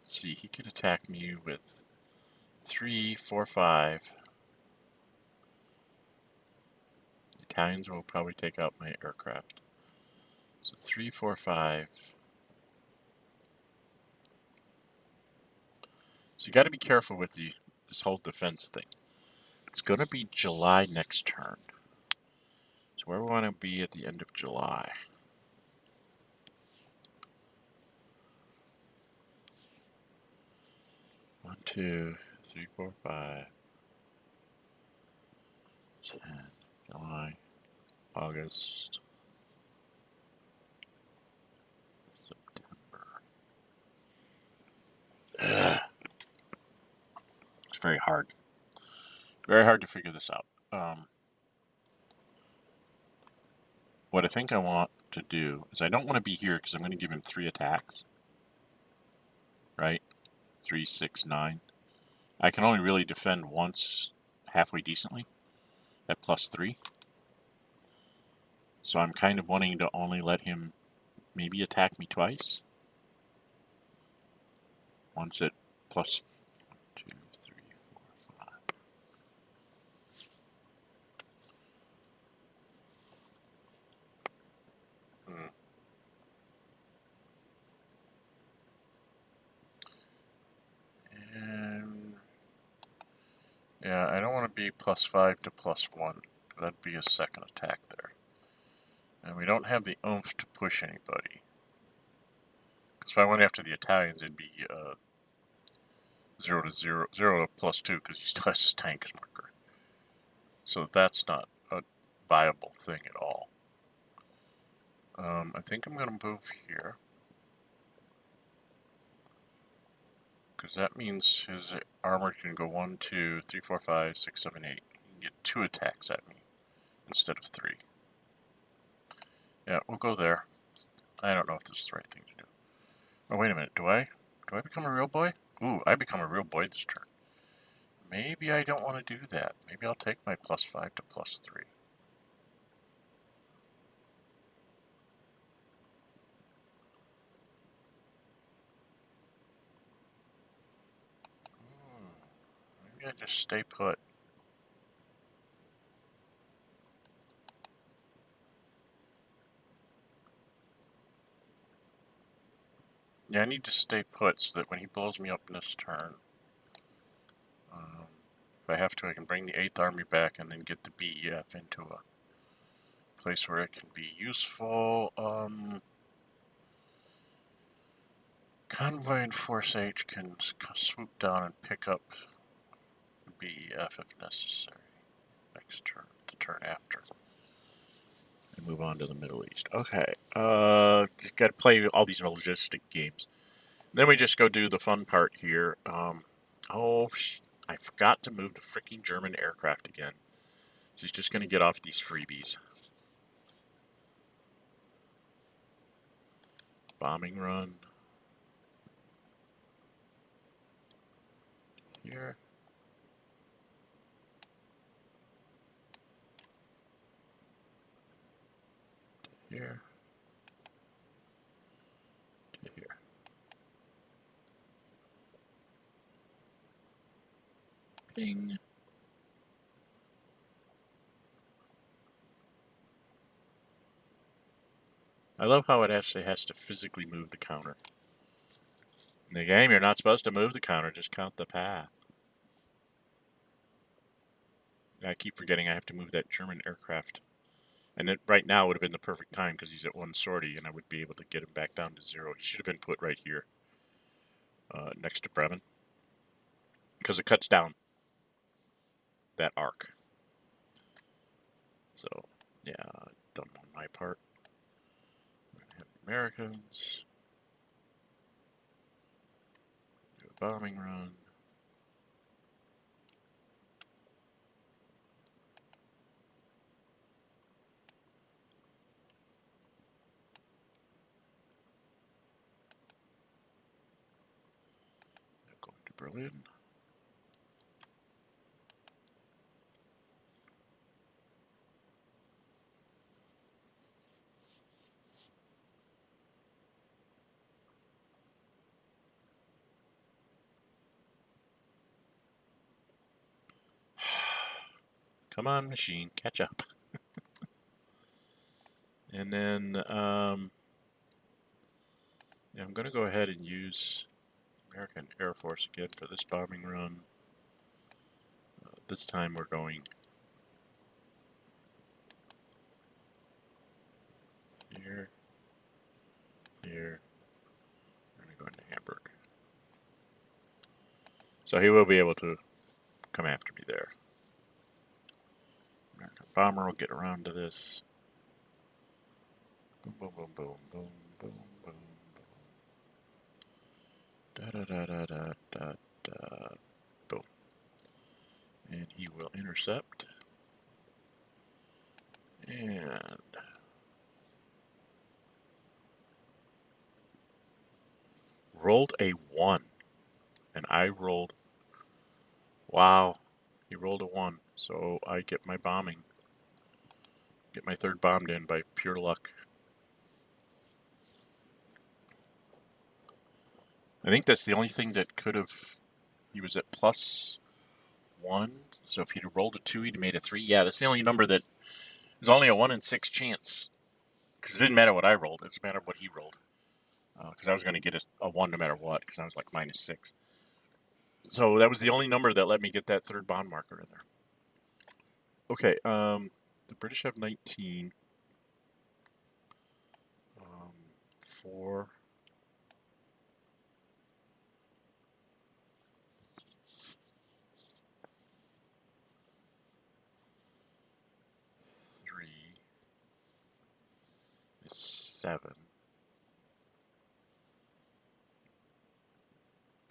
Let's see, he could attack me with 3, 4, 5. The Italians will probably take out my aircraft. So 3, 4, 5. So you got to be careful with this whole defense thing. It's going to be July next turn. So where we want to be at the end of July. One, 2, 3, 4, 5, 10, July, August, September. Ugh. It's very hard. Very hard to figure this out. What I think I want to do is I don't want to be here because I'm going to give him 3 attacks. Right? 3, 6, 9. I can only really defend once halfway decently at +3. So I'm kind of wanting to only let him maybe attack me twice. Once at +2, 3, 4, 5. And yeah, I don't want to be +5 to +1. That'd be a second attack there. And we don't have the oomph to push anybody. Because if I went after the Italians, it'd be 0 to 0, 0 to +2, because he still has his tank marker. So that's not a viable thing at all. I think I'm going to move here. Because that means his armor can go 1, 2, 3, 4, 5, 6, 7, 8. He can get 2 attacks at me instead of 3. Yeah, we'll go there. I don't know if this is the right thing to do. Oh, wait a minute. Do I become a real boy? Ooh, I become a real boy this turn. Maybe I don't want to do that. Maybe I'll take my +5 to +3. Maybe I just stay put. Yeah, I need to stay put so that when he blows me up in this turn, if I have to, I can bring the 8th Army back and then get the BEF into a place where it can be useful. Convoy and Force H can swoop down and pick up BEF if necessary. Next turn, the turn after. And move on to the Middle East. Okay, just got to play all these logistic games. Then we just go do the fun part here. I forgot to move the freaking German aircraft again. So he's just going to get off these freebies. Bombing run. Here. Here. To here. Ping. I love how it actually has to physically move the counter. In the game, you're not supposed to move the counter, just count the path. I keep forgetting I have to move that German aircraft. And it, right now would have been the perfect time because he's at 1 sortie and I would be able to get him back down to 0. He should have been put right here, next to Bremen. Because it cuts down that arc. So, yeah, dumb on my part. We're going to have the Americans do a bombing run. go in. Come on, machine, catch up. And then yeah, I'm going to go ahead and use American Air Force again for this bombing run. This time we're going here, here. We're going to go into Hamburg. So he will be able to come after me there. American bomber will get around to this. Boom, boom, boom, boom, boom, boom, boom, boom. Da da da da da da da. Boom. And he will intercept. And rolled a 1. And I rolled. Wow. He rolled a 1. So I get my bombing. Get my third bombed in by pure luck. I think that's the only thing that could have. He was at +1. So if he'd have rolled a 2, he'd have made a 3. Yeah, that's the only number that. There's only a 1 in 6 chance. Because it didn't matter what I rolled. It just mattered what he rolled. Because I was going to get a 1 no matter what. Because I was like -6. So that was the only number that let me get that third bond marker in there. Okay, the British have 19. 4. Is 7.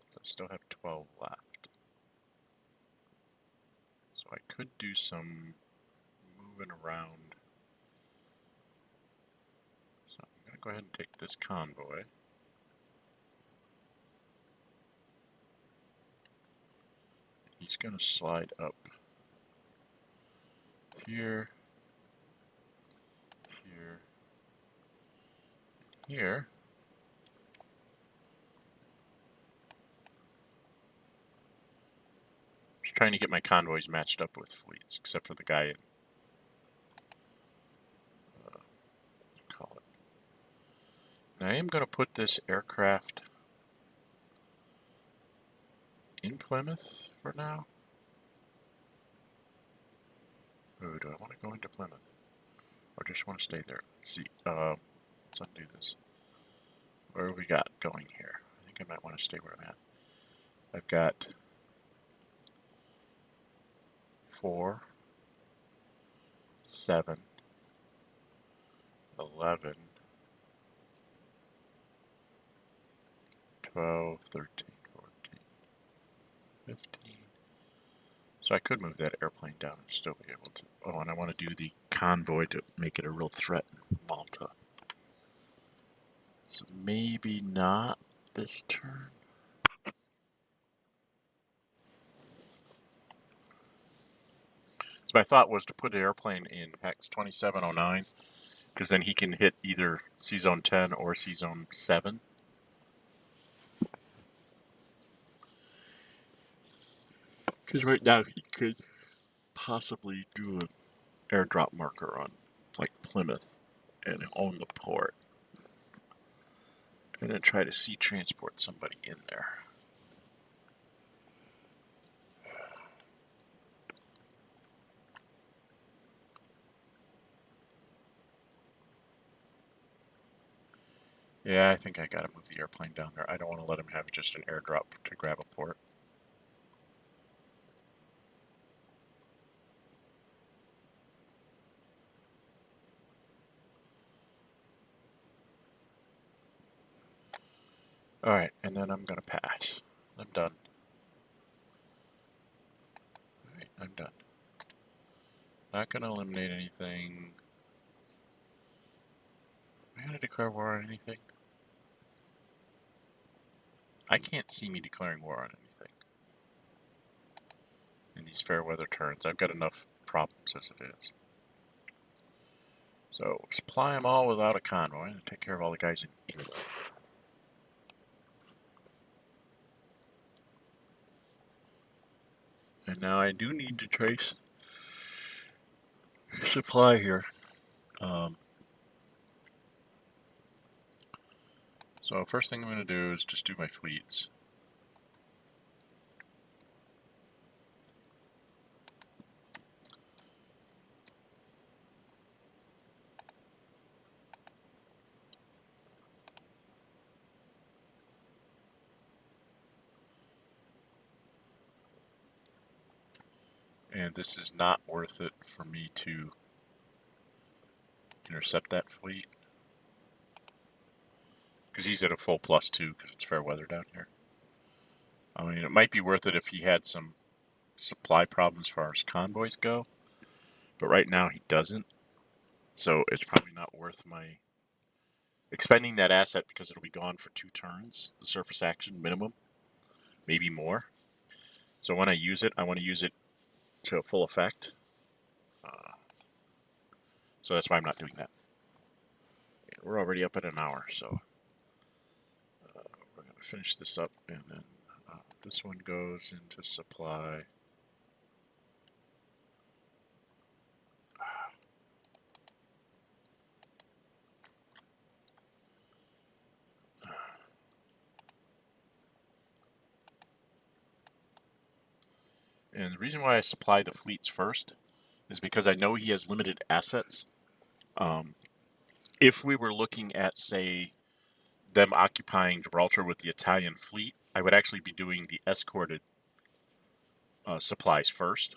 So I still have 12 left. So I could do some moving around. So I'm going to go ahead and take this convoy. He's going to slide up here, here, here. Just trying to get my convoys matched up with fleets, except for the guy in, call it. Now I am going to put this aircraft in Plymouth for now. Oh, do I want to go into Plymouth? Or just want to stay there? Let's see. Let's undo this. Where have we got going here? I think I might want to stay where I'm at. I've got 4, 7, 11, 12, 13, 14, 15. So I could move that airplane down and still be able to. Oh, and I want to do the convoy to make it a real threat in Malta. So maybe not this turn. So my thought was to put the airplane in hex 2709, because then he can hit either C-Zone 10 or C-Zone 7. Because right now he could possibly do an airdrop marker on, like, Plymouth and own the port. And then try to sea transport somebody in there. Yeah, I think I gotta move the airplane down there. I don't want to let him have just an airdrop to grab a port. Alright, and then I'm gonna pass. I'm done. Alright, I'm done. Not gonna eliminate anything. Am I gonna declare war on anything? I can't see me declaring war on anything. in these fair weather turns. I've got enough problems as it is. So supply them all without a convoy and take care of all the guys in England. And now I do need to trace supply here. So first thing I'm going to do is just do my fleets. And this is not worth it for me to intercept that fleet, because he's at a full +2 because it's fair weather down here. I mean, it might be worth it if he had some supply problems as far as convoys go, but right now he doesn't. So it's probably not worth my expending that asset, because it'll be gone for 2 turns, the surface action minimum, maybe more. So when I use it, I want to use it to full effect. So that's why I'm not doing that. And we're already up at an hour, so we're going to finish this up, and then this one goes into supply. And the reason why I supply the fleets first is because I know he has limited assets. If we were looking at, say, them occupying Gibraltar with the Italian fleet, I would actually be doing the escorted supplies first.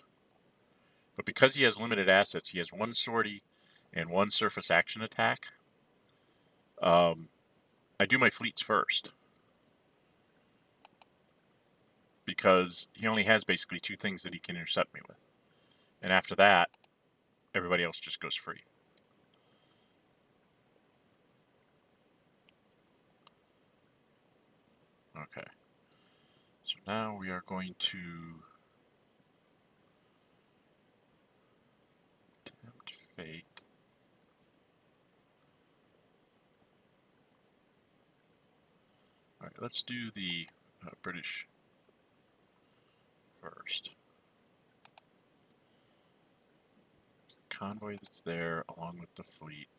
But because he has limited assets, he has 1 sortie and 1 surface action attack. I do my fleets first, because he only has basically 2 things that he can intercept me with. And after that, everybody else just goes free. Okay. So now we are going to tempt fate. All right, let's do the British first. There's the convoy that's there along with the fleet.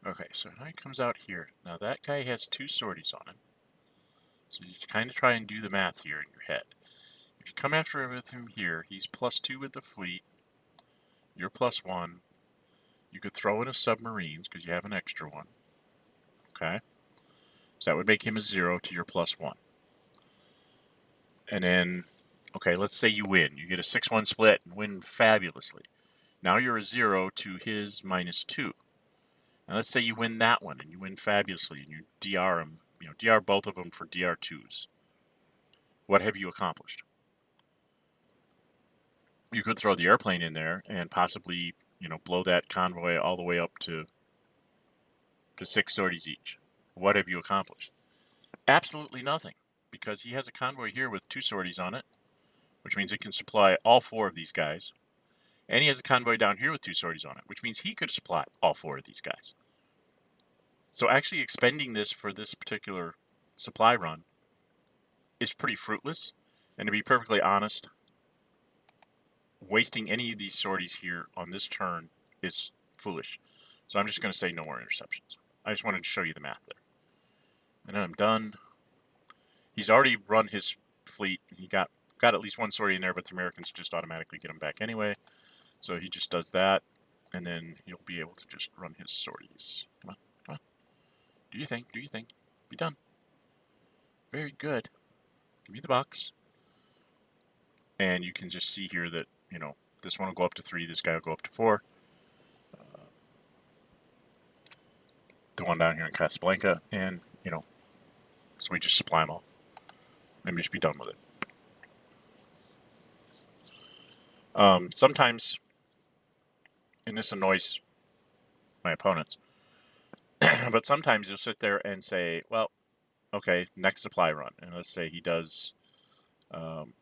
Okay, so now he comes out here. Now that guy has 2 sorties on him. So you kind of try and do the math here in your head. If you come after with him here, he's +2 with the fleet. You're +1. You could throw in a submarines because you have an extra one. Okay? So that would make him a 0 to your +1. And then, okay, let's say you win. You get a 6-1 split and win fabulously. Now you're a 0 to his -2. Now let's say you win that one and you win fabulously and you DR them, DR both of them for DR2s. What have you accomplished? You could throw the airplane in there and possibly, blow that convoy all the way up to 6 sorties each. What have you accomplished? Absolutely nothing, because he has a convoy here with 2 sorties on it, which means it can supply all 4 of these guys. And he has a convoy down here with 2 sorties on it, which means he could supply all 4 of these guys. So actually expending this for this particular supply run is pretty fruitless. And to be perfectly honest, wasting any of these sorties here on this turn is foolish. So I'm just going to say no more interceptions. I just wanted to show you the math there. And then I'm done. He's already run his fleet. He got at least 1 sortie in there, but the Americans just automatically get him back anyway. So he just does that, and then he'll be able to just run his sorties. Come on, come on. Do you think? Do you think? Be done. Very good. Give me the box. And you can just see here that, this one will go up to 3, this guy will go up to 4. The one down here in Casablanca, and, you know, so we just supply them all. And we just be done with it. Sometimes, and this annoys my opponents, but sometimes you'll sit there and say, well, okay, next supply run. And let's say he does, in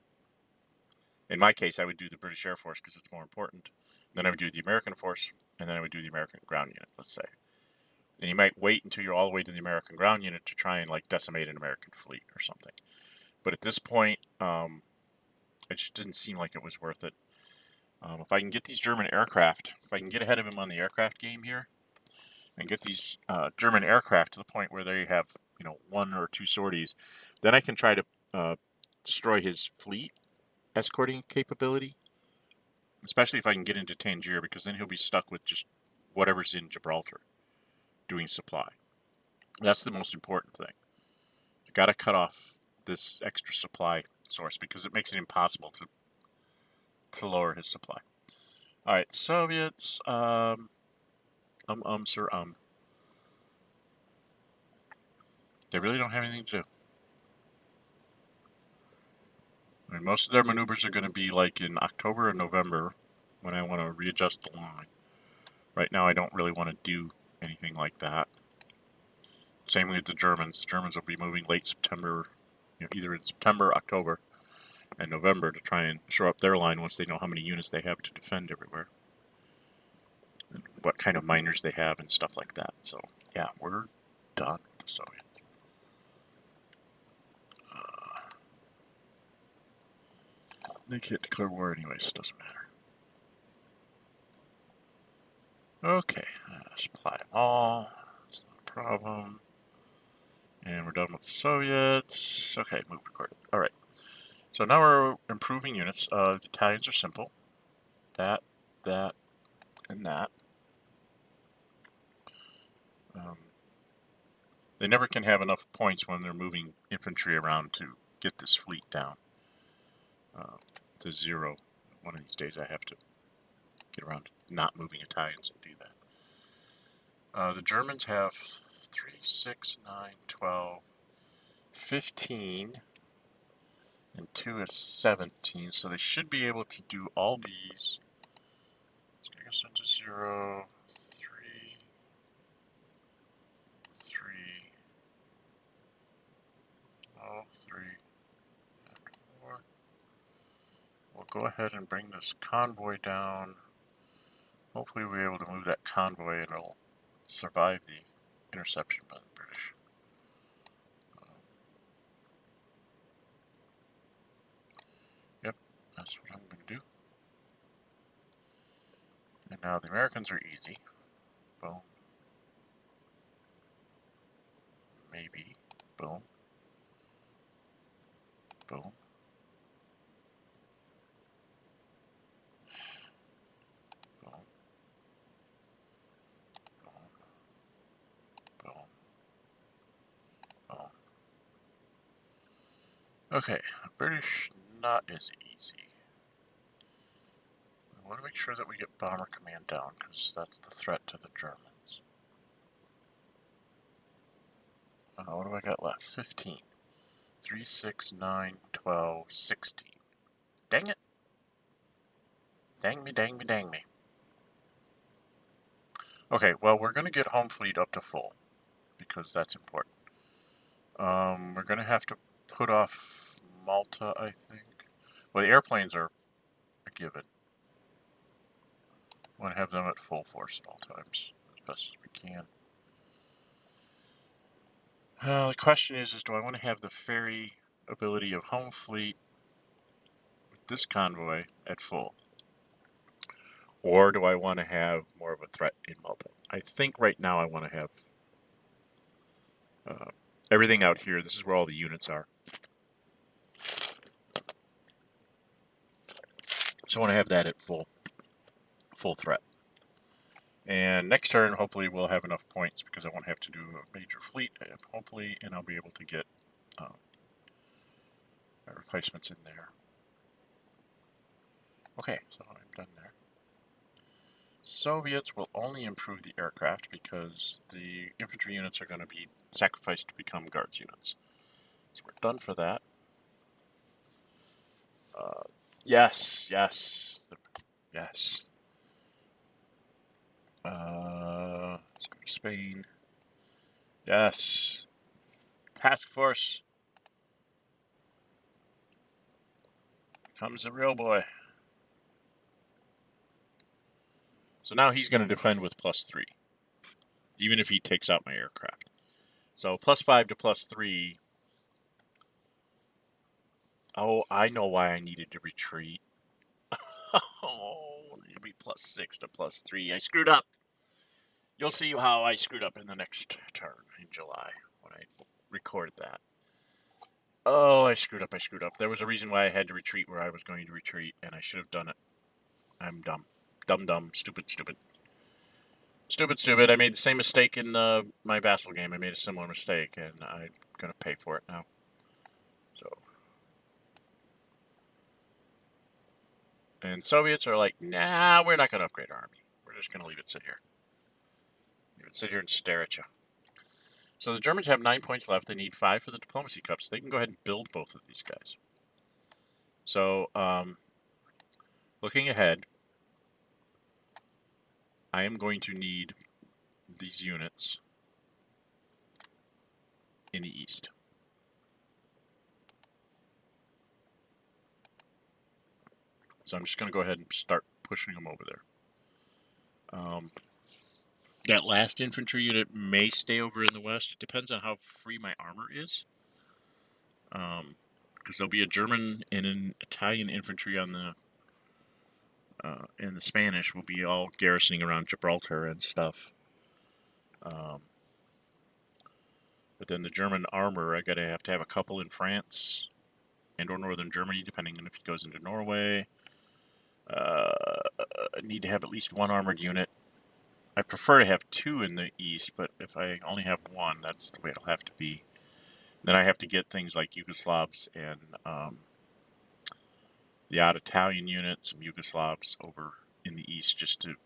my case, I would do the British Air Force because it's more important. Then I would do the American Force, and then I would do the American Ground Unit, let's say. And you might wait until you're all the way to the American Ground Unit to try and like decimate an American fleet or something. But at this point, it just didn't seem like it was worth it. If I can get these German aircraft, if I can get ahead of him on the aircraft game here, and get these German aircraft to the point where they have, you know, 1 or 2 sorties, then I can try to destroy his fleet escorting capability. Especially if I can get into Tangier, because then he'll be stuck with just whatever's in Gibraltar doing supply. That's the most important thing. You got to cut off this extra supply source because it makes it impossible to lower his supply. All right, Soviets. Sir. They really don't have anything to do. I mean, most of their maneuvers are going to be like in October or November when I want to readjust the line. Right now, I don't really want to do anything like that. Same with the Germans. The Germans will be moving late September, you know, either in September, October, and November to try and shore up their line once they know how many units they have to defend everywhere. And what kind of miners they have and stuff like that. So, yeah, we're done with the Soviets. They can't declare war anyways, it doesn't matter. Okay, supply them all. It's not a problem. And we're done with the Soviets. Okay, move recorded. Alright. So now we're improving units. The Italians are simple. That, and that. They never can have enough points when they're moving infantry around to get this fleet down to 0. One of these days I have to get around to not moving Italians and do that. The Germans have 3, 6, 9, 12, 15, and 2 is 17, so they should be able to do all these. Let's get us into 0, 3, 3, oh, 3, and 4. We'll go ahead and bring this convoy down. Hopefully we'll be able to move that convoy and it'll survive the interception by the British. Yep, that's what I'm going to do. And now the Americans are easy. Boom. Maybe. Boom. Boom. Boom. Boom. Boom. Boom. Okay, British not as easy. I want to make sure that we get Bomber Command down, because that's the threat to the Germans. What do I got left? 15. 3, 6, 9, 12, 16. Dang it! Dang me, dang me, dang me. Okay, well, we're going to get home fleet up to full, because that's important. We're going to have to put off Malta, I think. Well, the airplanes are a given. I want to have them at full force at all times, as best as we can. The question is do I want to have the ferry ability of home fleet with this convoy at full? Or do I want to have more of a threat in Malta? I think right now I want to have everything out here. This is where all the units are. So I want to have that at full threat. And next turn, hopefully, we'll have enough points because I won't have to do a major fleet, hopefully, and I'll be able to get replacements in there. Okay, so I'm done there. Soviets will only improve the aircraft because the infantry units are going to be sacrificed to become guards units. So we're done for that. Yes, yes, yes. Let's go to Spain. Yes. Task Force. Comes the real boy. So now he's going to defend with +3, even if he takes out my aircraft. So +5 to +3. Oh, I know why I needed to retreat. Oh, it'll be +6 to +3. I screwed up. You'll see how I screwed up in the next turn in July when I record that. Oh, I screwed up. There was a reason why I had to retreat where I was going to retreat, and I should have done it. I'm dumb. Dumb. Stupid. I made the same mistake in my Vassal game. I made a similar mistake, and I'm going to pay for it now. So. And Soviets are like, nah, we're not going to upgrade our army. We're just going to leave it sit here. Leave it sit here and stare at you. So the Germans have 9 points left. They need 5 for the diplomacy cups. They can go ahead and build both of these guys. So, looking ahead, I am going to need these units in the east. So I'm just going to go ahead and start pushing them over there. That last infantry unit may stay over in the west. It depends on how free my armor is. Because there'll be a German and an Italian infantry on the and the Spanish will be all garrisoning around Gibraltar and stuff. But then the German armor, I gotta have to have a couple in France and or northern Germany, depending on if he goes into Norway. I need to have at least one armored unit. I prefer to have 2 in the east, but if I only have 1, that's the way it'll have to be. Then I have to get things like Yugoslavs and the odd Italian unit, some Yugoslavs over in the east, just to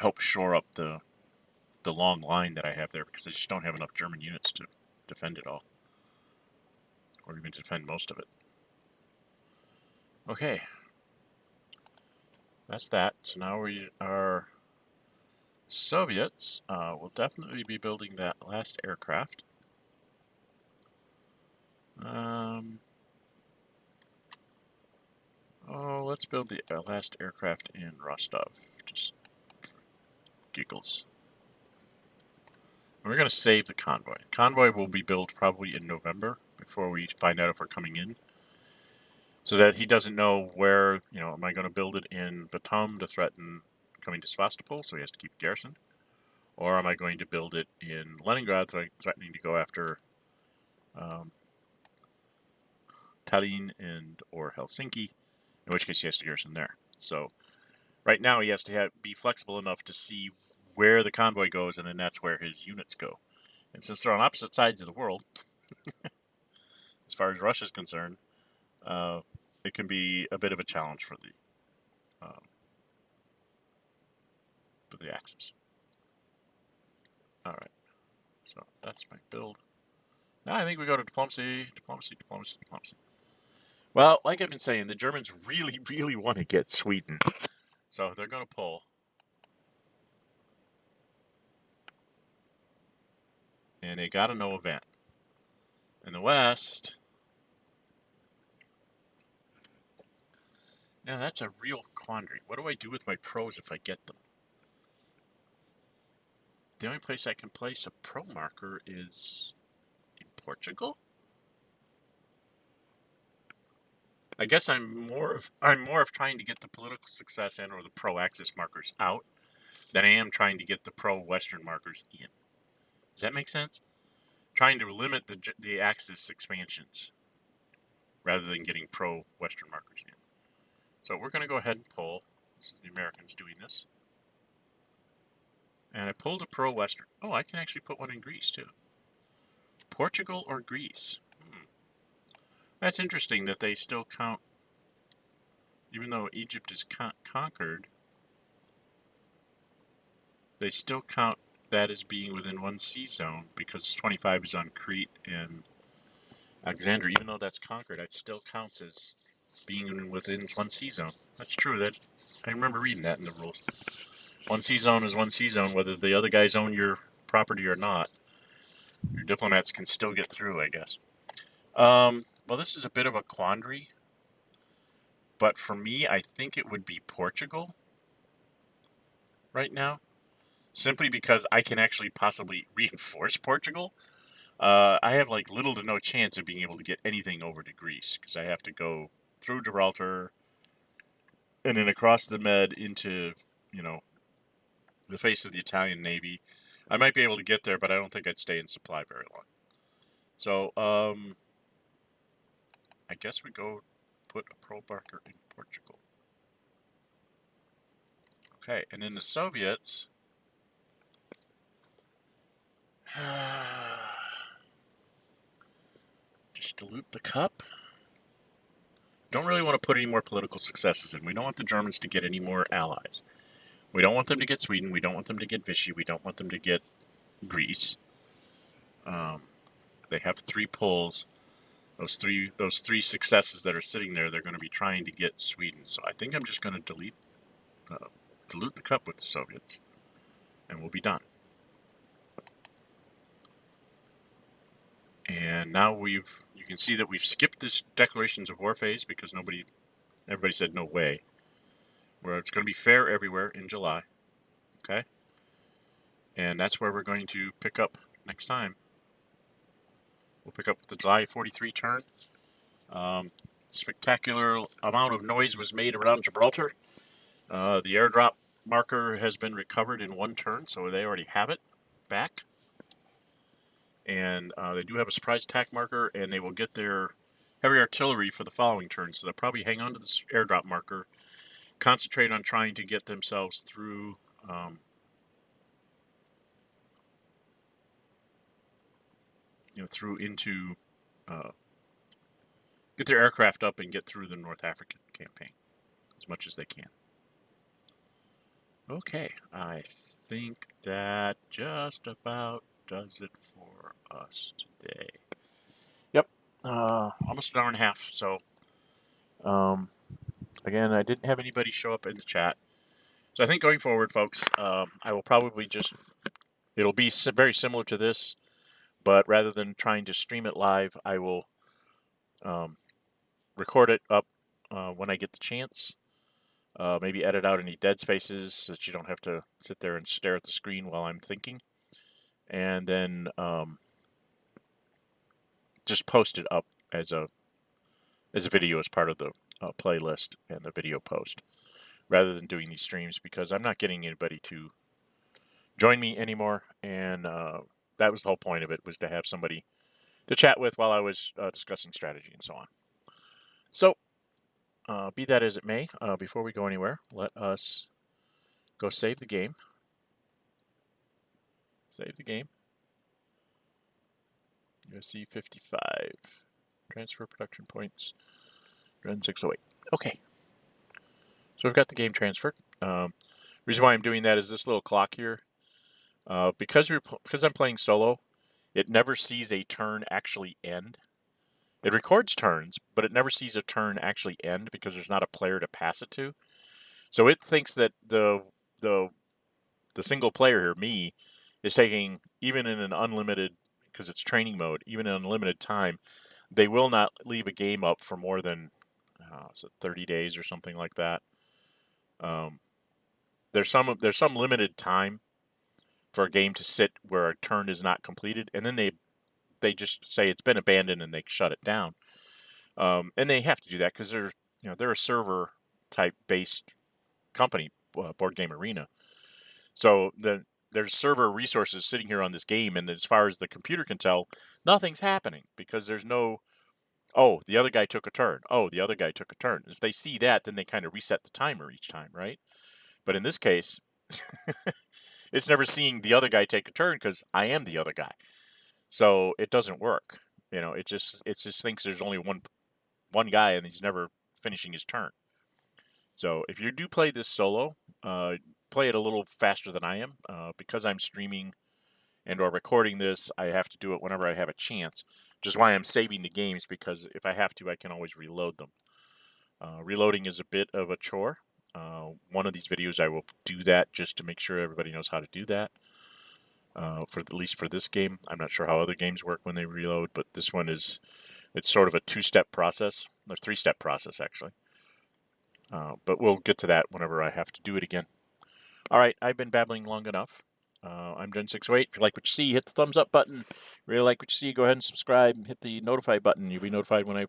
help shore up the long line that I have there, because I just don't have enough German units to defend it all, or even defend most of it. Okay, that's that. So now we are Soviets. Will definitely be building that last aircraft. Oh, let's build the last aircraft in Rostov, just for giggles. We're going to save the convoy. Convoy will be built probably in November, before we find out if we're coming in. So that he doesn't know where, am I going to build it in Batum to threaten coming to Sevastopol, so he has to keep garrison? Or am I going to build it in Leningrad, threatening to go after Tallinn and or Helsinki, in which case he has to garrison there. So right now he has to be flexible enough to see where the convoy goes, and then that's where his units go. And since they're on opposite sides of the world, as far as Russia's concerned, it can be a bit of a challenge for the Axis. All right, so that's my build. Now I think we go to diplomacy. Well, like I've been saying, the Germans really want to get Sweden, so they're going to pull. And they got a no event. In the West, now that's a real quandary. What do I do with my pros if I get them? The only place I can place a pro marker is in Portugal. I guess I'm more of trying to get the political success and or the pro Axis markers out than I am trying to get the pro Western markers in. Does that make sense? Trying to limit the Axis expansions rather than getting pro Western markers in. So we're going to go ahead and pull. This is the Americans doing this. And I pulled a pro Western. Oh, I can actually put one in Greece too. Portugal or Greece? That's interesting that they still count even though Egypt is conquered, they still count that as being within one sea zone because 25 is on Crete and Alexandria. Even though that's conquered, it still counts as being within one sea zone. That's true. I remember reading that in the rules. One sea zone is one sea zone, whether the other guys own your property or not. Your diplomats can still get through, I guess. Well, this is a bit of a quandary, but for me, I think it would be Portugal right now, simply because I can actually possibly reinforce Portugal. I have like little to no chance of being able to get anything over to Greece because I have to go through Gibraltar and then across the Med into, you know, the face of the Italian Navy. I might be able to get there, but I don't think I'd stay in supply very long. So, I guess we go put a probe marker in Portugal. Okay, and in the Soviets, just dilute the cup. Don't really want to put any more political successes in. We don't want the Germans to get any more allies. We don't want them to get Sweden. We don't want them to get Vichy. We don't want them to get Greece. They have 3 pulls. Those three successes that are sitting there, they're going to be trying to get Sweden. So I think I'm just going to dilute the cup with the Soviets, and we'll be done. And now you can see that we've skipped this declarations of war phase because everybody said no way. Where it's going to be fair everywhere in July, okay? And that's where we're going to pick up next time. We'll pick up the July 43 turn. Spectacular amount of noise was made around Gibraltar. The airdrop marker has been recovered in 1 turn, so they already have it back. And they do have a surprise attack marker, and they will get their heavy artillery for the following turn. So they'll probably hang on to this airdrop marker, concentrate on trying to get themselves through get their aircraft up and get through the North African campaign as much as they can. Okay, I think that just about does it for us today. Yep, almost an hour and a half. So, again, I didn't have anybody show up in the chat. So I think going forward, folks, I will probably it'll be very similar to this, but rather than trying to stream it live, I will record it up when I get the chance. Maybe edit out any dead spaces so that you don't have to sit there and stare at the screen while I'm thinking. And then just post it up as a video as part of the playlist and the video post, rather than doing these streams, because I'm not getting anybody to join me anymore. And that was the whole point of it, was to have somebody to chat with while I was discussing strategy and so on. So, be that as it may, before we go anywhere, let us go save the game. Save the game. USC 55. Transfer production points. Run 608. Okay. So we've got the game transferred. Reason why I'm doing that is this little clock here. Because I'm playing solo, it never sees a turn actually end. It records turns, but it never sees a turn actually end because there's not a player to pass it to. So it thinks that the single player here, me, is taking, even in an unlimited, because it's training mode, even in unlimited time, they will not leave a game up for more than 30 days or something like that. There's some limited time for a game to sit where a turn is not completed, and then they just say it's been abandoned and they shut it down. And they have to do that because they're a server type based company, Board Game Arena. So there's server resources sitting here on this game, and as far as the computer can tell, nothing's happening because there's no, oh, the other guy took a turn. Oh, the other guy took a turn. If they see that, then they kind of reset the timer each time, right? But in this case, it's never seeing the other guy take a turn because I am the other guy. So it doesn't work. It just thinks there's only one guy and he's never finishing his turn. So if you do play this solo, play it a little faster than I am. Because I'm streaming and or recording this, I have to do it whenever I have a chance, which is why I'm saving the games, because if I have to, I can always reload them. Reloading is a bit of a chore. One of these videos I will do that just to make sure everybody knows how to do that. For at least for this game. I'm not sure how other games work when they reload, but this one it's sort of a two-step process, or three-step process actually. But we'll get to that whenever I have to do it again. All right, I've been babbling long enough. I'm Gen608. If you like what you see, hit the thumbs up button. Really like what you see, go ahead and subscribe and hit the notify button. You'll be notified when I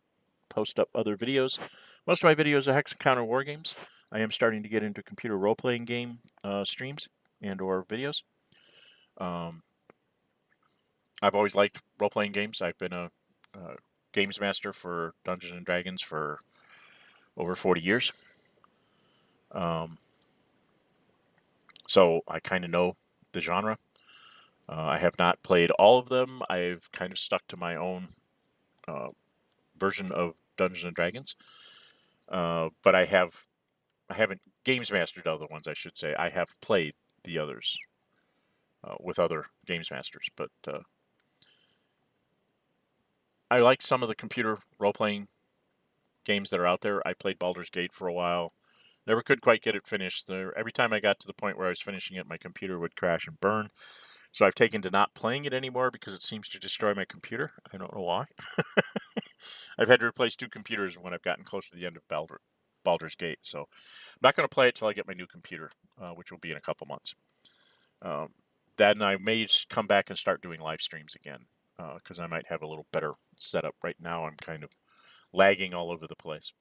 post up other videos. Most of my videos are Hex Encounter war games. I am starting to get into computer role-playing game streams and or videos. I've always liked role-playing games. I've been a games master for Dungeons and Dragons for over 40 years. So I kind of know the genre. I have not played all of them. I've kind of stuck to my own version of Dungeons and Dragons. But I haven't games mastered other ones, I should say. I have played the others with other games masters, but I like some of the computer role-playing games that are out there. I played Baldur's Gate for a while. Never could quite get it finished. Every time I got to the point where I was finishing it, my computer would crash and burn. So I've taken to not playing it anymore because it seems to destroy my computer. I don't know why. I've had to replace 2 computers when I've gotten close to the end of Baldur's Gate. So I'm not going to play it till I get my new computer, which will be in a couple months. Then I may come back and start doing live streams again because I might have a little better setup. Right now I'm kind of lagging all over the place.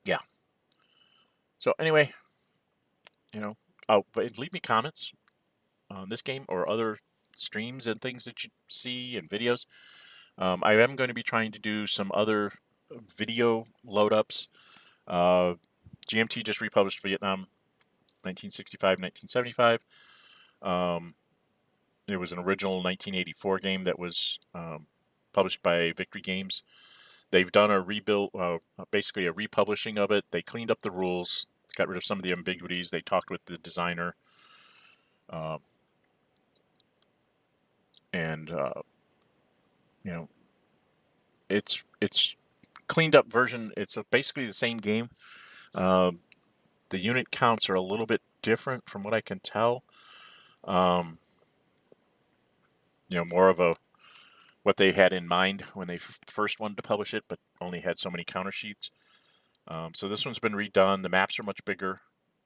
Yeah. So anyway, but leave me comments on this game or other streams and things that you see and videos. I am going to be trying to do some other video load-ups. GMT just republished Vietnam 1965-1975. There was an original 1984 game that was published by Victory Games. They've done a rebuild, basically a republishing of it. They cleaned up the rules, got rid of some of the ambiguities. They talked with the designer, and it's cleaned up version. It's basically the same game. The unit counts are a little bit different from what I can tell. More of what they had in mind when they first wanted to publish it, but only had so many counter sheets. So this one's been redone. The maps are much bigger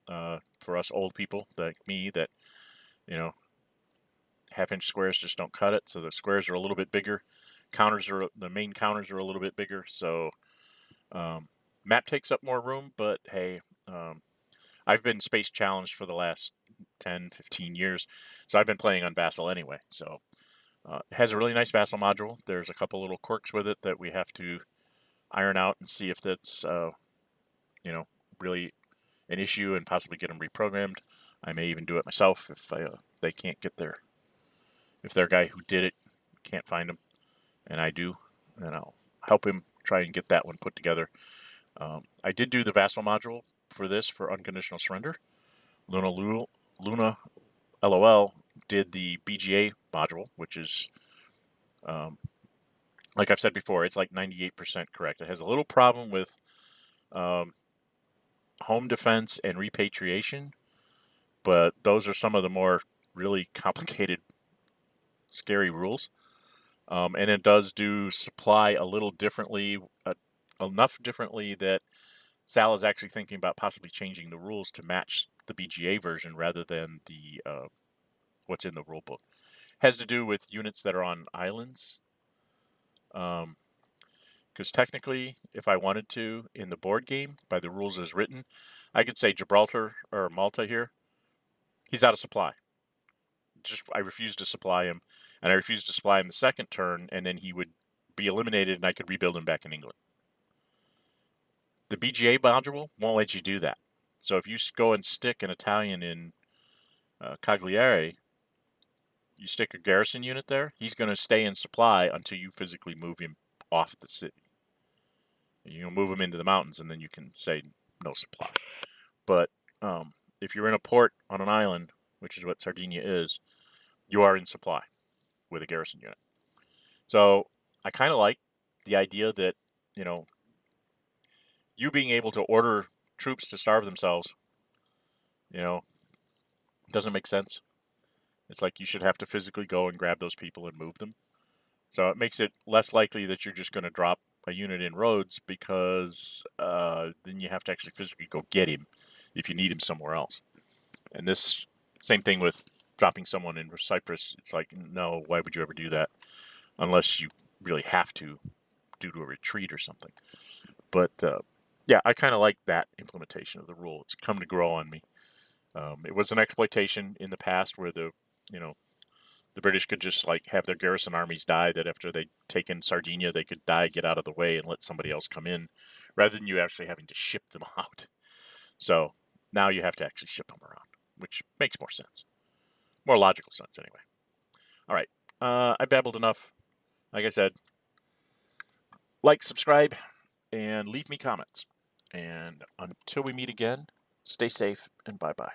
for us old people like me that, half-inch squares just don't cut it. So the squares are a little bit bigger. The main counters are a little bit bigger. So map takes up more room, but hey, I've been space challenged for the last 10, 15 years. So I've been playing on Vassal anyway. So it has a really nice Vassal module. There's a couple little quirks with it that we have to iron out and see if that's, really an issue and possibly get them reprogrammed. I may even do it myself if they can't get if their guy who did it can't find them, and I do, then I'll help him try and get that one put together. I did do the Vassal module for this for Unconditional Surrender. Luna LOL did the BGA module, which is, like I've said before, it's like 98% correct. It has a little problem with home defense and repatriation, but those are some of the more really complicated, scary rules. And it does do supply a little differently, enough differently that Sal is actually thinking about possibly changing the rules to match the BGA version rather than the what's in the rulebook. Has to do with units that are on islands. Because technically, if I wanted to, in the board game, by the rules as written, I could say Gibraltar or Malta here, he's out of supply. I refuse to supply him, and I refuse to supply him the second turn, and then he would be eliminated, and I could rebuild him back in England. The BGA module won't let you do that. So if you go and stick an Italian in Cagliari, you stick a garrison unit there, he's going to stay in supply until you physically move him off the city. You move them into the mountains, and then you can say no supply. But if you're in a port on an island, which is what Sardinia is, you are in supply with a garrison unit. So I kind of like the idea that, you being able to order troops to starve themselves, doesn't make sense. It's like you should have to physically go and grab those people and move them. So it makes it less likely that you're just going to drop a unit in Rhodes, because then you have to actually physically go get him if you need him somewhere else. And this same thing with dropping someone in Cyprus. It's like, no, why would you ever do that unless you really have to due to a retreat or something? But yeah, I kind of like that implementation of the rule. It's come to grow on me. It was an exploitation in the past where the British could just like have their garrison armies die, that after they'd taken Sardinia, they could die, get out of the way, and let somebody else come in, rather than you actually having to ship them out. So now you have to actually ship them around, which makes more sense. More logical sense, anyway. All right. I babbled enough. Like I said, like, subscribe, and leave me comments. And until we meet again, stay safe, and bye-bye.